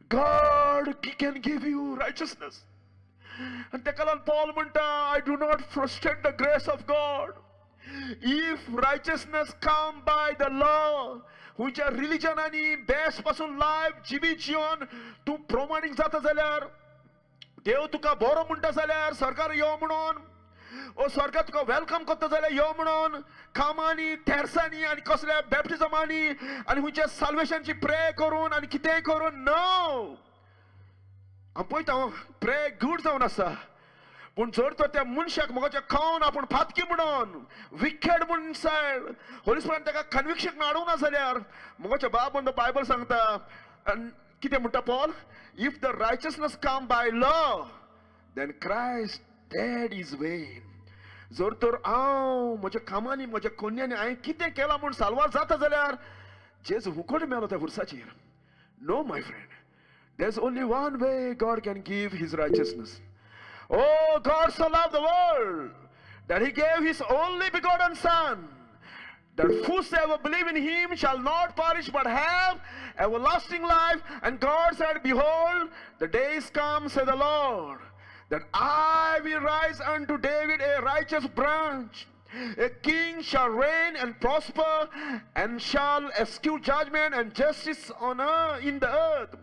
[SPEAKER 1] God can give you righteousness and ताका लागून पॉल म्हणटा I do not frustrate the grace of God if righteousness come by the law हुंच्या रिलिजनानी base पासून life जिवीत जिवन तूं प्रमाणीक जाता जाल्यार देव तुका बरो म्हणटा जाल्यार सरकार यो म्हणून ओ सरकार तुका वेलकम करता जाल्यार यो म्हणून कामांनी तेरसांनी आनी कसल्या बॅप्टिजमांनी आनी हुंच्या साल्वेशनची प्रे करून आनी कितेंय करून नो हांव पळयता प्रे गूड जावन आसा पूण जर तर त्या मनशाक मोगाच्या खावन आपण फातकी म्हणून विकेड म्हणून सायड होली स्पिरिटान ताका कन्विक्शन हाडूंक ना जाल्यार मोगाच्या बाब म्हणटा बायबल सांगता कितें म्हणटा Paul if the righteousness come by law then Christ dead is vain जर तर हांव म्हज्या कामांनी म्हज्या कोन्यांनी हांवें कितें केलां म्हूण साल्वार जाता जाल्यार जेजू हुकोड मेलो त्या वर्साचेर no my friend There's only one way God can give his righteousness. Oh, God so loved the world that he gave his only begotten Son, that whosoever believe in him shall not perish but have everlasting life. And God said, behold, the days come, said the Lord, that I will rise unto David a righteous branch. A king shall reign and prosper, and shall execute judgment and justice on earth, in the earth.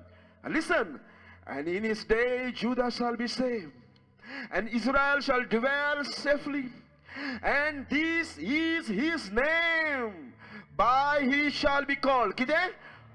[SPEAKER 1] And listen, and in his day Judah shall be saved, and Israel shall dwell safely. And this is his name, by he shall be called. किती?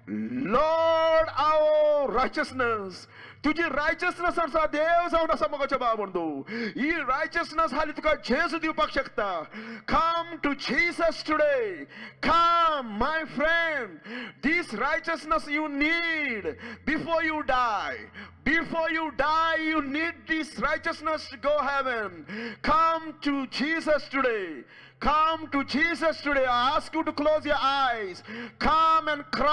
[SPEAKER 1] Lord our righteousness. तुझी righteousness असा देव जाऊन असा मगाच्या बा म्हणतो. ही righteousness हाली तुका जेसू दिवपाक शकता. Come to Jesus today. Come, my friend. This righteousness you need before you die. Before you die, you need this righteousness to go heaven. Come to Jesus today. Come to Jesus today. I ask you to close your eyes. Come and cry.